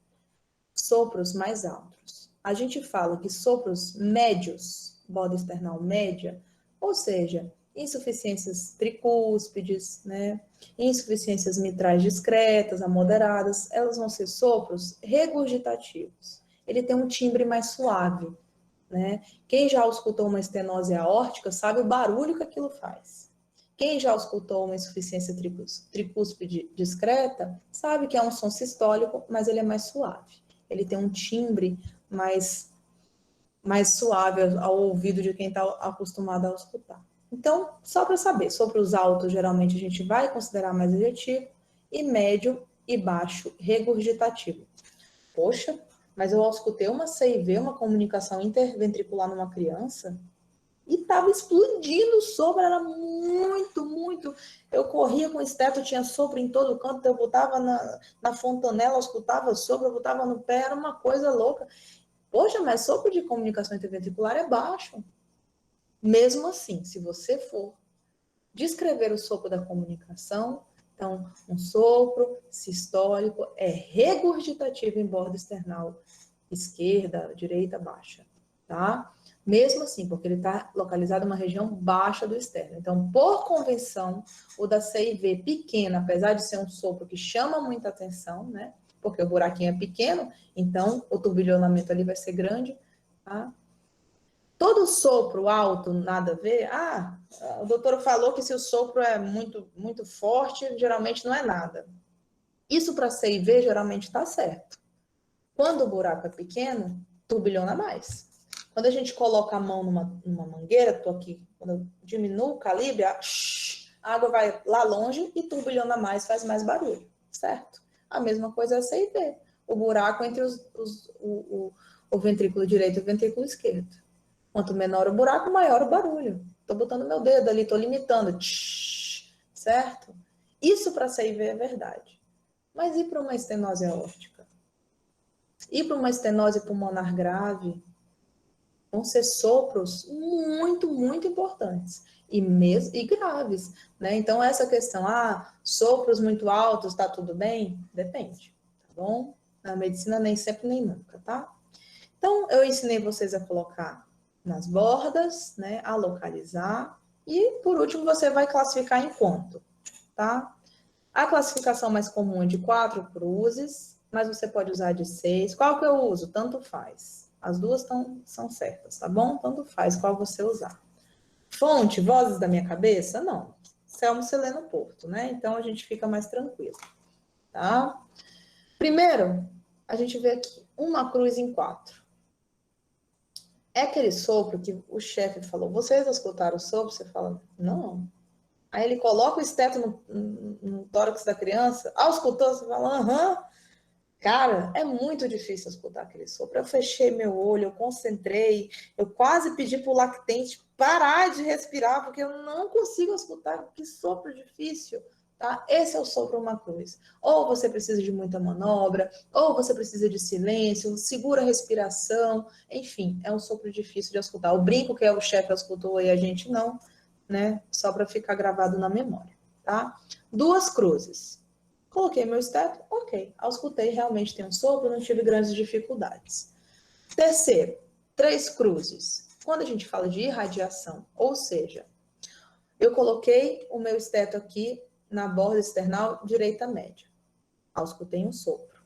sopros mais altos. A gente fala que sopros médios, borda external média, ou seja, insuficiências tricúspides, né, insuficiências mitrais discretas, a moderadas, elas vão ser sopros regurgitativos. Ele tem um timbre mais suave, né? Quem já escutou uma estenose aórtica sabe o barulho que aquilo faz. Quem já escutou uma insuficiência tricúspide discreta sabe que é um som sistólico, mas ele é mais suave. Ele tem um timbre mais suave ao ouvido de quem está acostumado a escutar. Então, só para saber, sopros altos geralmente a gente vai considerar mais ejetivo, e médio e baixo regurgitativo. Poxa, mas eu escutei uma CIV, uma comunicação interventricular numa criança? E tava explodindo o sopro, era muito, muito. Eu corria com o esteto, tinha sopro em todo canto, eu botava na fontanela, eu escutava sopro, eu botava no pé, era uma coisa louca. Poxa, mas sopro de comunicação interventricular é baixo. Mesmo assim, se você for descrever o sopro da comunicação, então, um sopro sistólico é regurgitativo em borda external esquerda, direita, baixa, tá? Mesmo assim, porque ele está localizado em uma região baixa do externo. Então, por convenção, o da CIV pequena, apesar de ser um sopro que chama muita atenção, né? Porque o buraquinho é pequeno, então o turbilhonamento ali vai ser grande, tá? Todo sopro alto, nada a ver. O doutor falou que se o sopro é muito, muito forte, geralmente não é nada. Isso para CIV geralmente está certo. Quando o buraco é pequeno, turbilhona mais. Quando a gente coloca a mão numa mangueira, tô aqui, quando eu diminuo o calibre, a água vai lá longe e turbilhona mais, faz mais barulho, certo? A mesma coisa é a CIV. O buraco entre o ventrículo direito e o ventrículo esquerdo. Quanto menor o buraco, maior o barulho. Estou botando meu dedo ali, estou limitando, certo? Isso para CIV é verdade. Mas e para uma estenose aórtica? E para uma estenose pulmonar grave, vão ser sopros muito, muito importantes e graves, né? Então, essa questão, sopros muito altos, tá tudo bem? Depende, tá bom? Na medicina, nem sempre, nem nunca, tá? Então, eu ensinei vocês a colocar nas bordas, né? A localizar. E, por último, você vai classificar em quanto, tá? A classificação mais comum é de 4 cruzes, mas você pode usar de 6. Qual que eu uso? Tanto faz. As duas são certas, tá bom? Tanto faz qual você usar. Fonte, vozes da minha cabeça? Não. Selmo Celeno Porto, né? Então a gente fica mais tranquilo, tá? Primeiro, a gente vê aqui, uma cruz em 4. É aquele sopro que o chefe falou, vocês escutaram o sopro? Você fala, não. Aí ele coloca o esteto no tórax da criança. Escutou? Você fala, aham. Cara, é muito difícil escutar aquele sopro. Eu fechei meu olho, eu concentrei, eu quase pedi para o lactente parar de respirar, porque eu não consigo escutar. Que sopro difícil, tá? Esse é o sopro uma cruz. Ou você precisa de muita manobra, ou você precisa de silêncio, segura a respiração, enfim, é um sopro difícil de escutar. O brinco que o chefe escutou e a gente não, né? Só para ficar gravado na memória, tá? 2 cruzes. Coloquei meu esteto, ok. Auscultei, realmente tem um sopro, não tive grandes dificuldades. Terceiro, 3 cruzes. Quando a gente fala de irradiação, ou seja, eu coloquei o meu esteto aqui na borda external direita média. Auscultei um sopro.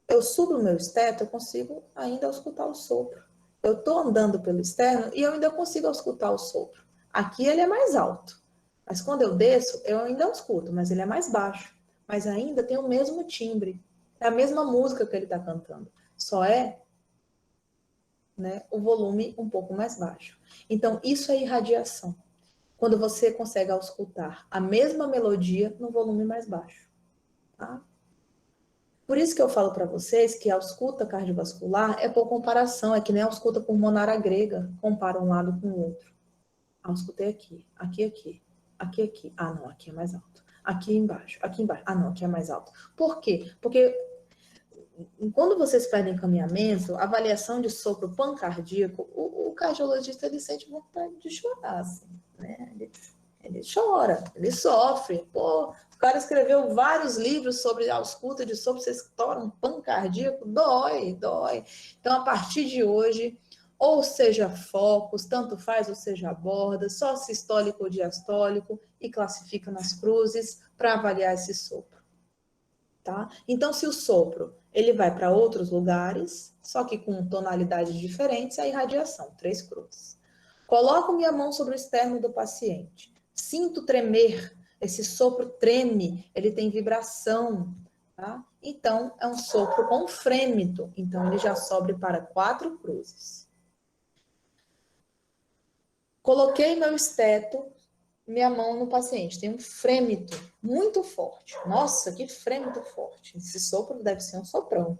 Eu subo o meu esteto, eu consigo ainda auscultar o sopro. Eu estou andando pelo externo e eu ainda consigo auscultar o sopro. Aqui ele é mais alto. Mas quando eu desço, eu ainda escuto, mas ele é mais baixo. Mas ainda tem o mesmo timbre. É a mesma música que ele está cantando. Só é, né, o volume um pouco mais baixo. Então, isso é irradiação. Quando você consegue auscultar a mesma melodia no volume mais baixo. Tá? Por isso que eu falo para vocês que a ausculta cardiovascular é por comparação, é que nem a ausculta pulmonar grega, compara um lado com o outro. Auscultei aqui, aqui, aqui. Aqui. Não, aqui é mais alto. Aqui embaixo. Não, aqui é mais alto. Por quê? Porque quando vocês perdem encaminhamento, avaliação de sopro pancardíaco, o cardiologista ele sente vontade de chorar, assim, né? Ele chora, ele sofre. Pô, o cara escreveu vários livros sobre a ausculta de sopro, vocês estouram pancardíaco, dói. Então, a partir de hoje, ou seja focos, tanto faz, ou seja borda, só sistólico ou diastólico, e classifica nas cruzes para avaliar esse sopro. Tá? Então, se o sopro ele vai para outros lugares, só que com tonalidades diferentes, a irradiação, 3 cruzes. Coloco minha mão sobre o externo do paciente. Sinto tremer, esse sopro treme, ele tem vibração, tá? Então, é um sopro com frêmito, então ele já sobe para 4 cruzes. Coloquei meu esteto, minha mão no paciente, tem um frêmito muito forte. Nossa, que frêmito forte. Esse sopro deve ser um soprão.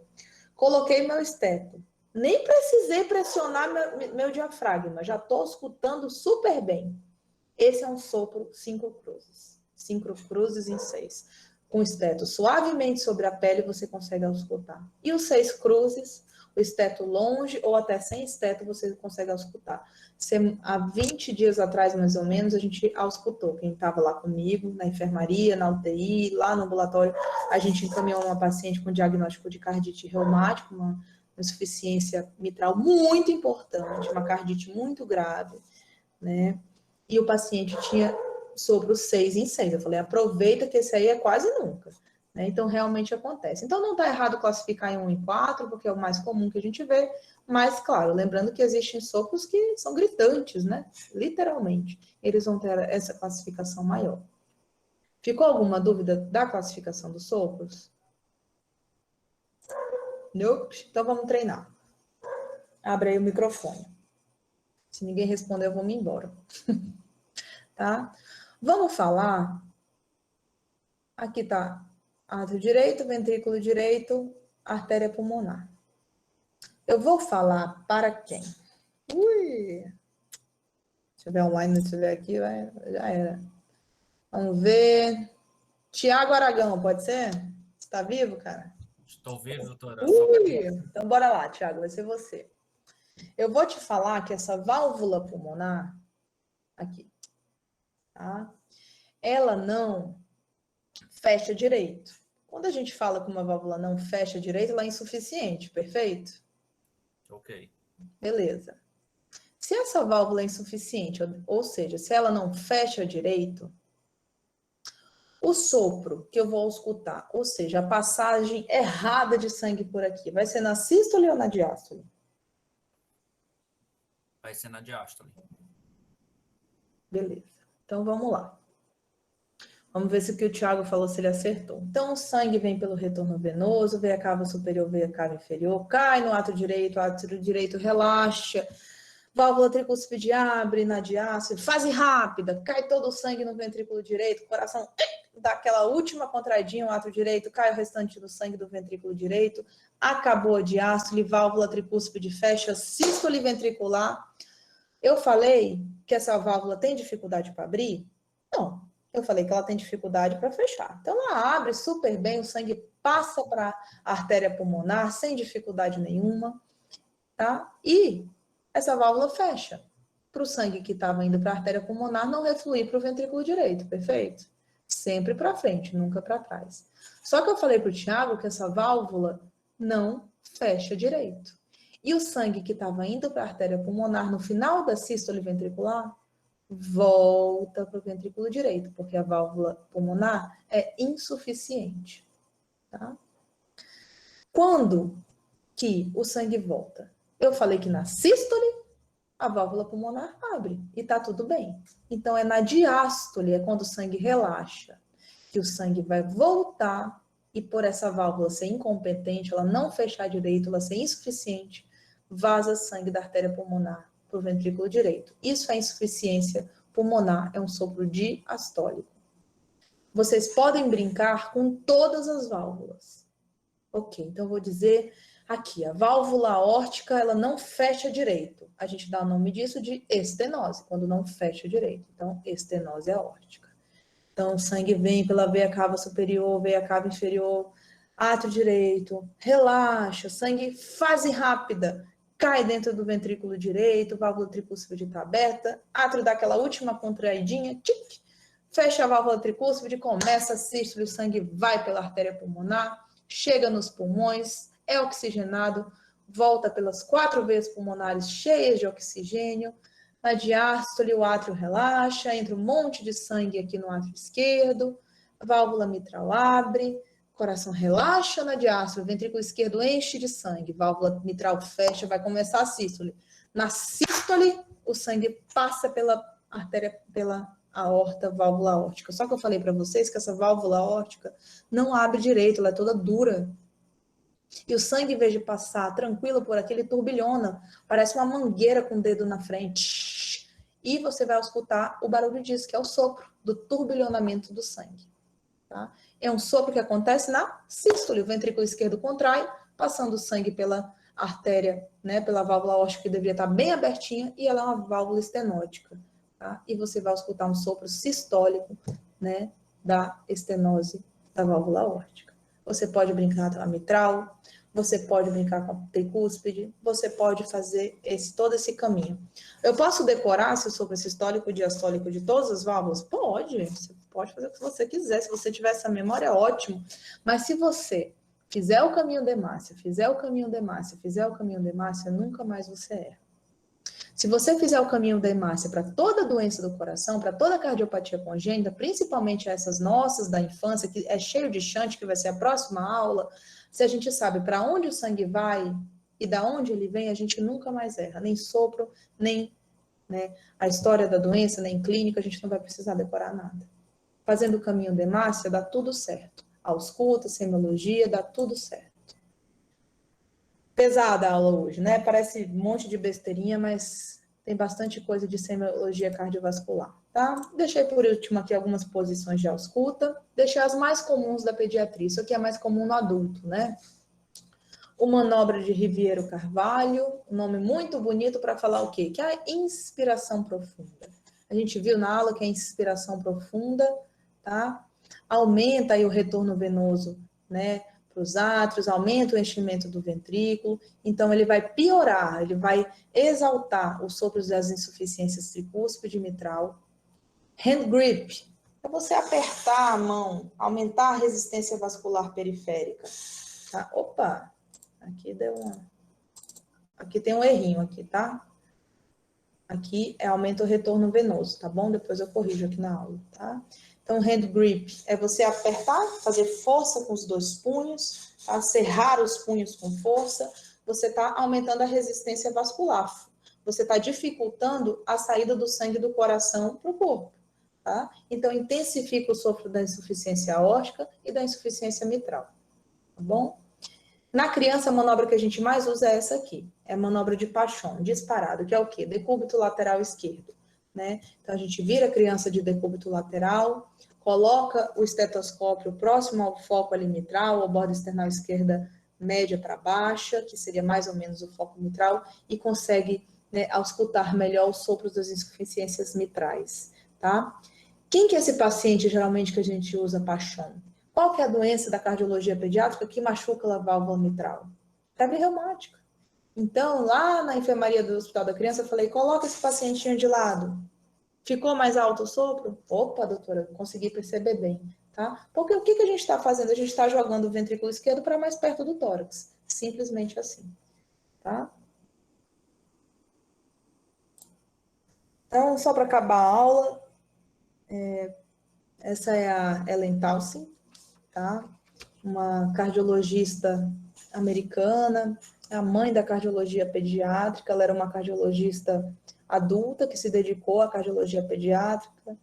Coloquei meu esteto. Nem precisei pressionar meu diafragma, já estou escutando super bem. Esse é um sopro 5 cruzes. 5 cruzes em 6. Com o esteto suavemente sobre a pele, você consegue escutar. E os 6 cruzes, o esteto longe ou até sem esteto, você consegue escutar. Há 20 dias atrás, mais ou menos, a gente auscultou. Quem estava lá comigo, na enfermaria, na UTI, lá no ambulatório, a gente encaminhou uma paciente com diagnóstico de cardite reumática, uma insuficiência mitral muito importante, uma cardite muito grave, né? E o paciente tinha sopro 6 em 6. Eu falei, aproveita que esse aí é quase nunca. Né? Então, realmente acontece. Então, não está errado classificar em 1 em 4, porque é o mais comum que a gente vê, mas, claro, lembrando que existem sopros que são gritantes, né? Literalmente. Eles vão ter essa classificação maior. Ficou alguma dúvida da classificação dos sopros? Nope. Então, vamos treinar. Abre aí o microfone. Se ninguém responder, eu vou me embora. Tá? Vamos falar. Aqui tá átrio direito, ventrículo direito, artéria pulmonar. Eu vou falar para quem? Ui! Se tiver online, se tiver aqui, já era. Vamos ver. Tiago Aragão, pode ser? Você tá vivo, cara? Estou vivo, doutora. Ui! Então, bora lá, Tiago, vai ser você. Eu vou te falar que essa válvula pulmonar, aqui, tá? Ela não fecha direito. Quando a gente fala que uma válvula não fecha direito, ela é insuficiente, perfeito? Ok. Beleza. Se essa válvula é insuficiente, ou seja, se ela não fecha direito, o sopro que eu vou escutar, ou seja, a passagem errada de sangue por aqui, vai ser na sístole ou na diástole? Vai ser na diástole. Beleza. Então, vamos lá. Vamos ver se o que o Thiago falou, se ele acertou. Então, o sangue vem pelo retorno venoso, veia cava superior, veia cava inferior, cai no átrio direito relaxa, válvula tricúspide abre na diástole, fase rápida, cai todo o sangue no ventrículo direito, coração dá aquela última contraidinha, o átrio direito, cai o restante do sangue do ventrículo direito, acabou a diástole, válvula tricúspide fecha, sístole ventricular. Eu falei que essa válvula tem dificuldade para abrir? Não. Eu falei que ela tem dificuldade para fechar. Então, ela abre super bem, o sangue passa para a artéria pulmonar sem dificuldade nenhuma, tá? E essa válvula fecha para o sangue que estava indo para a artéria pulmonar não refluir para o ventrículo direito, perfeito? Sempre para frente, nunca para trás. Só que eu falei para o Thiago que essa válvula não fecha direito. E o sangue que estava indo para a artéria pulmonar no final da sístole ventricular volta para o ventrículo direito, porque a válvula pulmonar é insuficiente. Tá? Quando que o sangue volta? Eu falei que na sístole a válvula pulmonar abre e tá tudo bem. Então é na diástole, é quando o sangue relaxa, que o sangue vai voltar e por essa válvula ser incompetente, ela não fechar direito, ela ser insuficiente, vaza sangue da artéria pulmonar para o ventrículo direito. Isso é insuficiência pulmonar, é um sopro diastólico. Vocês podem brincar com todas as válvulas. Ok, então eu vou dizer aqui, a válvula aórtica, ela não fecha direito. A gente dá o nome disso de estenose, quando não fecha direito. Então, estenose aórtica. Então, o sangue vem pela veia cava superior, veia cava inferior, átrio direito, relaxa, sangue, fase rápida, cai dentro do ventrículo direito, válvula tricúspide está aberta, átrio dá aquela última contraidinha, tic, fecha a válvula tricúspide, começa a sístole, o sangue vai pela artéria pulmonar, chega nos pulmões, é oxigenado, volta pelas 4 veias pulmonares cheias de oxigênio, na diástole o átrio relaxa, entra um monte de sangue aqui no átrio esquerdo, a válvula mitral abre, coração relaxa na diástole, o ventrículo esquerdo enche de sangue, válvula mitral fecha, vai começar a sístole. Na sístole, o sangue passa pela artéria, pela aorta, válvula aórtica. Só que eu falei para vocês que essa válvula aórtica não abre direito, ela é toda dura. E o sangue, em vez de passar tranquilo por aqui, ele turbilhona, parece uma mangueira com o dedo na frente. E você vai escutar o barulho disso, que é o sopro do turbilhonamento do sangue. Tá? É um sopro que acontece na sístole, o ventrículo esquerdo contrai, passando o sangue pela artéria, né, pela válvula aórtica que deveria estar bem abertinha, e ela é uma válvula estenótica, tá? E você vai escutar um sopro sistólico, né, da estenose da válvula aórtica. Você pode brincar com a mitral, você pode brincar com a tricúspide, você pode fazer todo esse caminho. Eu posso decorar se o sopro sistólico e diastólico de todas as válvulas? Pode, você pode fazer o que você quiser, se você tiver essa memória, ótimo. Mas se você fizer o caminho de Márcia, fizer o caminho de Márcia, fizer o caminho de Márcia, nunca mais você erra. Se você fizer o caminho da hemácia para toda doença do coração, para toda cardiopatia congênita, principalmente essas nossas da infância, que é cheio de shunt, que vai ser a próxima aula, se a gente sabe para onde o sangue vai e da onde ele vem, a gente nunca mais erra, nem sopro, nem, né, a história da doença, nem clínica, a gente não vai precisar decorar nada. Fazendo o caminho da hemácia, dá tudo certo. Ausculta, semiologia, dá tudo certo. Pesada a aula hoje, né? Parece um monte de besteirinha, mas tem bastante coisa de semiologia cardiovascular, tá? Deixei por último aqui algumas posições de ausculta. Deixei as mais comuns da pediatria. Isso aqui é mais comum no adulto, né? O manobra de Riviero Carvalho, um nome muito bonito para falar o quê? Que é a inspiração profunda. A gente viu na aula que a inspiração profunda, tá? Aumenta aí o retorno venoso, né? Para os átrios, aumenta o enchimento do ventrículo, então ele vai piorar, ele vai exaltar os sopros das insuficiências tricúspide e mitral. Hand grip, é você apertar a mão, aumentar a resistência vascular periférica. Tá? Opa, aqui deu aqui tem um errinho aqui, tá? Aqui é aumenta o retorno venoso, tá bom? Depois eu corrijo aqui na aula, tá? Então, hand grip é você apertar, fazer força com os dois punhos, tá? Cerrar os punhos com força, você está aumentando a resistência vascular, você está dificultando a saída do sangue do coração para o corpo, tá? Então, intensifica o sopro da insuficiência aórtica e da insuficiência mitral, tá bom? Na criança, a manobra que a gente mais usa é essa aqui, é a manobra de Pachon, disparado, que é o quê? Decúbito lateral esquerdo. Né? Então, a gente vira a criança de decúbito lateral, coloca o estetoscópio próximo ao foco ali mitral, ou borda external esquerda média para baixa, que seria mais ou menos o foco mitral, e consegue, né, auscultar melhor os sopros das insuficiências mitrais, tá? Quem que é esse paciente, geralmente, que a gente usa Pachon? Qual que é a doença da cardiologia pediátrica que machuca a válvula mitral? Febre reumática. Então, lá na enfermaria do Hospital da Criança, eu falei, coloca esse pacientinho de lado. Ficou mais alto o sopro? Opa, doutora, consegui perceber bem, tá? Porque o que a gente está fazendo? A gente está jogando o ventrículo esquerdo para mais perto do tórax. Simplesmente assim, tá? Então, só para acabar a aula, essa é a Ellen Townsend, tá? Uma cardiologista americana, a mãe da cardiologia pediátrica, ela era uma cardiologista adulta que se dedicou à cardiologia pediátrica.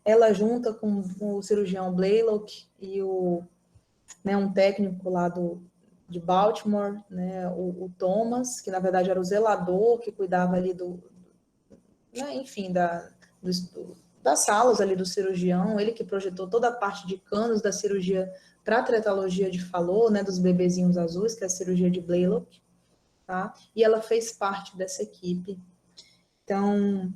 Ela, junta com o cirurgião Blaylock e um técnico lá de Baltimore, né, o Thomas, que na verdade era o zelador que cuidava ali enfim, das salas ali do cirurgião, ele que projetou toda a parte de canos da cirurgia para a tretalogia de Fallot, né, dos bebezinhos azuis, que é a cirurgia de Blaylock, tá? E ela fez parte dessa equipe. Então,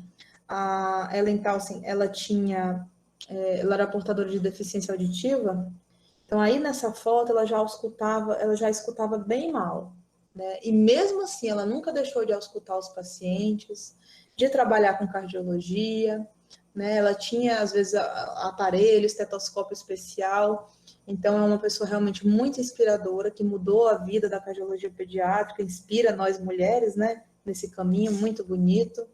a Ellen Townsend, ela era portadora de deficiência auditiva, então aí nessa foto ela já escutava bem mal, né? E mesmo assim, ela nunca deixou de auscultar os pacientes, de trabalhar com cardiologia, né? Ela tinha, às vezes, aparelho, estetoscópio especial. Então, é uma pessoa realmente muito inspiradora, que mudou a vida da cardiologia pediátrica, inspira nós mulheres, né? Nesse caminho muito bonito.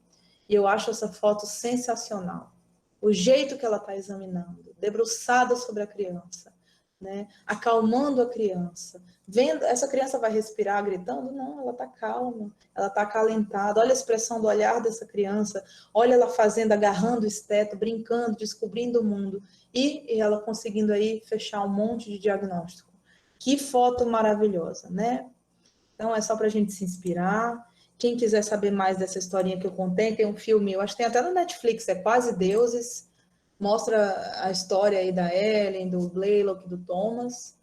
E eu acho essa foto sensacional. O jeito que ela está examinando, debruçada sobre a criança, né? Acalmando a criança. Vendo, essa criança vai respirar gritando? Não, ela está calma, ela está acalentada. Olha a expressão do olhar dessa criança, olha ela fazendo, agarrando o esteto, brincando, descobrindo o mundo. E ela conseguindo aí fechar um monte de diagnóstico. Que foto maravilhosa, né? Então é só para a gente se inspirar. Quem quiser saber mais dessa historinha que eu contei, tem um filme, eu acho que tem até no Netflix, é Quase Deuses, mostra a história aí da Ellen, do Blaylock, do Thomas,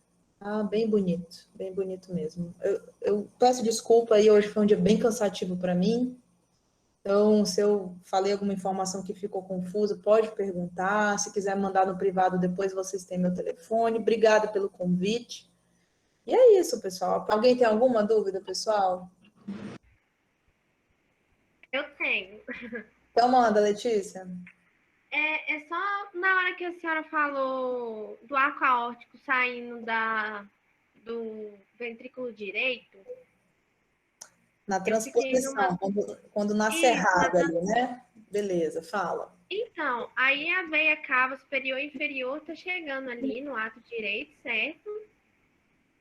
Ah, bem bonito mesmo. Eu peço desculpa aí, hoje foi um dia bem cansativo para mim. Então, se eu falei alguma informação que ficou confusa, pode perguntar. Se quiser mandar no privado, depois vocês têm meu telefone. Obrigada pelo convite. E é isso, pessoal. Alguém tem alguma dúvida, pessoal? Eu tenho. Então, manda, Letícia. É só na hora que a senhora falou do arco aórtico saindo do ventrículo direito, Na eu fiquei transposição, numa. quando na Isso, cerrada ali, né? Beleza, fala. Então, aí a veia cava superior e inferior tá chegando ali no ato direito, certo?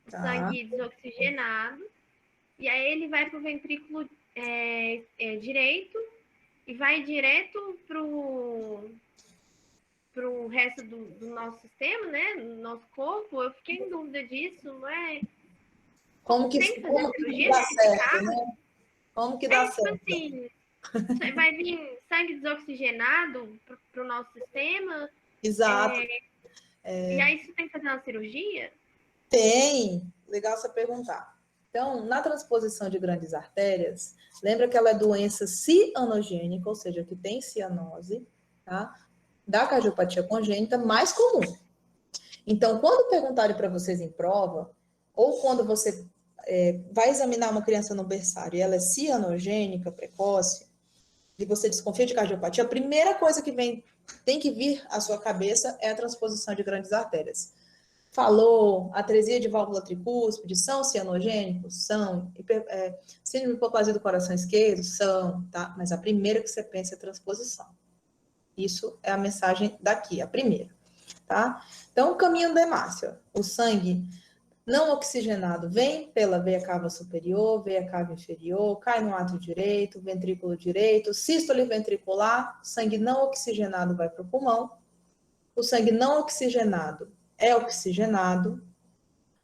O Tá. sangue desoxigenado. E aí ele vai para o ventrículo direito e vai direto pro resto do nosso sistema, né? No nosso corpo. Eu fiquei em dúvida disso, não é? Como que Tem que fazer cirurgia dá nesse certo, caso? né? Como que dá Tipo certo? assim, vai vir sangue desoxigenado pro nosso sistema, Exato. e aí você tem que fazer uma cirurgia? Tem. Legal você perguntar. Então, na transposição de grandes artérias, lembra que ela é doença cianogênica, ou seja, que tem cianose, tá? Da cardiopatia congênita mais comum. Então, quando perguntarem para vocês em prova, ou quando você vai examinar uma criança no berçário e ela é cianogênica, precoce, e você desconfia de cardiopatia, a primeira coisa que tem que vir à sua cabeça é a transposição de grandes artérias. Falou, atresia de válvula tricúspide, são cianogênicos? São. Síndrome de hipoplasia do coração esquerdo? São, tá? Mas a primeira que você pensa é transposição. Isso é a mensagem daqui, a primeira, tá? Então, o caminho da hemácia, o sangue não oxigenado vem pela veia cava superior, veia cava inferior, cai no átrio direito, ventrículo direito, sístole ventricular, sangue não oxigenado vai para o pulmão, o sangue não oxigenado é oxigenado,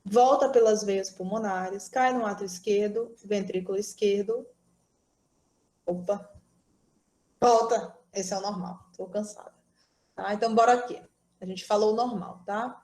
volta pelas veias pulmonares, cai no átrio esquerdo, ventrículo esquerdo, opa, volta, esse é o normal, estou cansada. Tá? Então, bora aqui. A gente falou o normal, tá?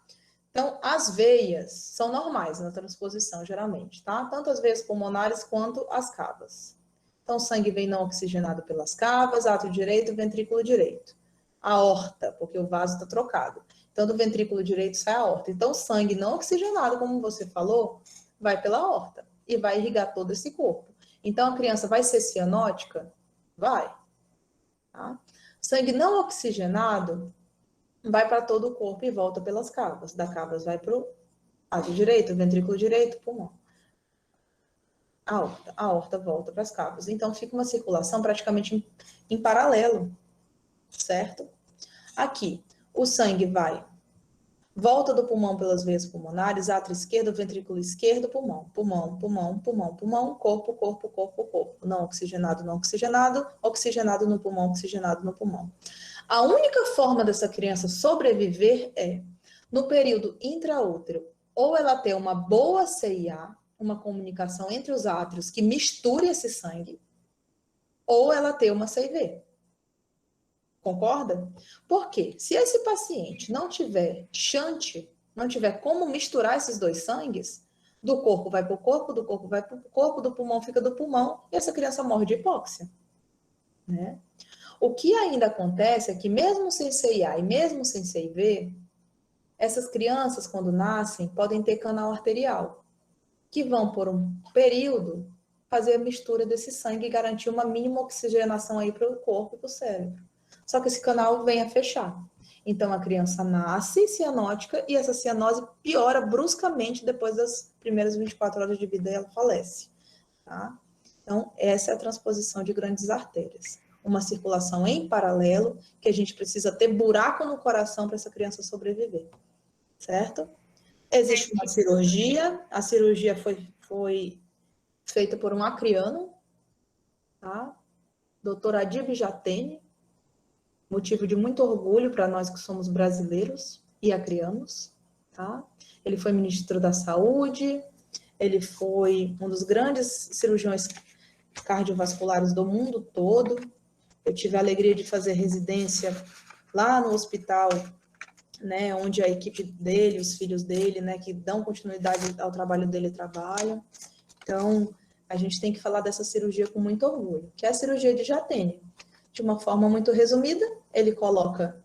Então, as veias são normais na transposição, geralmente, tá? Tanto as veias pulmonares quanto as cavas. Então, o sangue vem não oxigenado pelas cavas, átrio direito, ventrículo direito. Aorta, porque o vaso está trocado. Então, do ventrículo direito sai a aorta. Então, o sangue não oxigenado, como você falou, vai pela aorta e vai irrigar todo esse corpo. Então, a criança vai ser cianótica? Vai. Tá? Sangue não oxigenado vai para todo o corpo e volta pelas cavas. Da cavas vai para o átrio direito, ventrículo direito, pulmão. A aorta volta para as cavas. Então, fica uma circulação praticamente em paralelo, certo? Aqui, o sangue volta do pulmão pelas veias pulmonares, átrio esquerdo, ventrículo esquerdo, pulmão, pulmão, pulmão, pulmão, pulmão, corpo, corpo, corpo, corpo. Não oxigenado, não oxigenado, oxigenado no pulmão, oxigenado no pulmão. A única forma dessa criança sobreviver é, no período intraútero, ou ela ter uma boa CIA, uma comunicação entre os átrios que misture esse sangue, ou ela ter uma CIV. Concorda? Porque se esse paciente não tiver shunt, não tiver como misturar esses dois sangues, do corpo vai para o corpo, do corpo vai para o corpo, do pulmão fica do pulmão, e essa criança morre de hipóxia. Né? O que ainda acontece é que mesmo sem CIA e mesmo sem CIV, essas crianças, quando nascem, podem ter canal arterial, que vão, por um período, fazer a mistura desse sangue e garantir uma mínima oxigenação aí para o corpo e para o cérebro. Só que esse canal vem a fechar. Então, a criança nasce cianótica e essa cianose piora bruscamente depois das primeiras 24 horas de vida e ela falece. Tá? Então, essa é a transposição de grandes artérias. Uma circulação em paralelo, que a gente precisa ter buraco no coração para essa criança sobreviver. Certo? Existe uma cirurgia, a cirurgia foi feita por um acriano, tá? Dr. Adib Jatene, motivo de muito orgulho para nós que somos brasileiros e acrianos, tá? Ele foi ministro da Saúde, ele foi um dos grandes cirurgiões cardiovasculares do mundo todo. Eu tive a alegria de fazer residência lá no hospital né, onde a equipe dele, os filhos dele, né, que dão continuidade ao trabalho dele, trabalham. Então, a gente tem que falar dessa cirurgia com muito orgulho, que é a cirurgia de Jatene. De uma forma muito resumida, ele coloca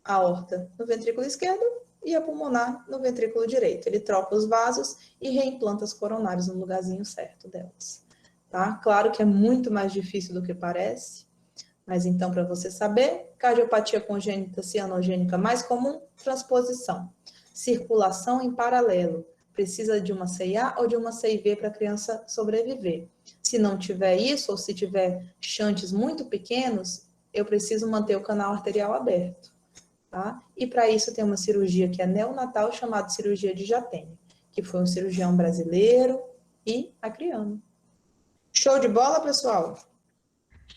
a aorta no ventrículo esquerdo e a pulmonar no ventrículo direito. Ele troca os vasos e reimplanta as coronárias no lugarzinho certo delas. Tá? Claro que é muito mais difícil do que parece, mas então, para você saber, cardiopatia congênita cianogênica mais comum, transposição. Circulação em paralelo. Precisa de uma CIA ou de uma CIV para a criança sobreviver. Se não tiver isso, ou se tiver shunts muito pequenos, eu preciso manter o canal arterial aberto. Tá? E para isso tem uma cirurgia que é neonatal, chamada cirurgia de Jatene, que foi um cirurgião brasileiro e acriano. Show de bola, pessoal?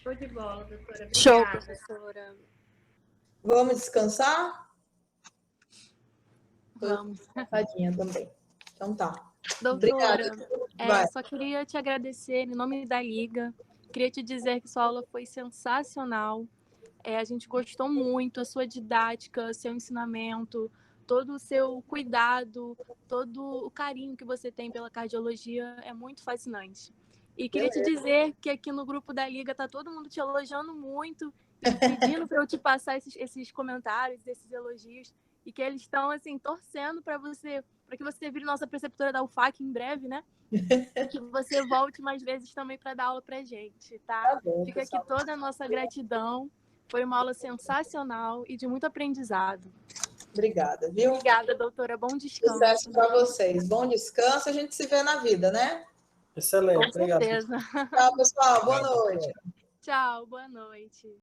Show de bola, doutora. Obrigada. Show, professora. Vamos descansar? Vamos. Cansadinha também. Então tá. Doutora, Vai. só queria te agradecer em nome da Liga. Queria te dizer que sua aula foi sensacional. A gente gostou muito, a sua didática, seu ensinamento, todo o seu cuidado, todo o carinho que você tem pela cardiologia é muito fascinante. E queria te dizer que aqui no grupo da Liga tá todo mundo te elogiando muito e pedindo para eu te passar esses comentários, esses elogios, e que eles estão assim torcendo para que você vire nossa preceptora da UFAC em breve, né? E que você volte mais vezes também para dar aula pra gente, tá? Tá bom, Fica pessoal. aqui toda a nossa gratidão. Foi uma aula sensacional e de muito aprendizado. Obrigada, viu? Obrigada, doutora. Bom descanso. Sucesso para vocês. Bom descanso. A gente se vê na vida, né? Excelente, Com obrigado. certeza. Tchau, pessoal. Boa noite. Tchau, boa noite.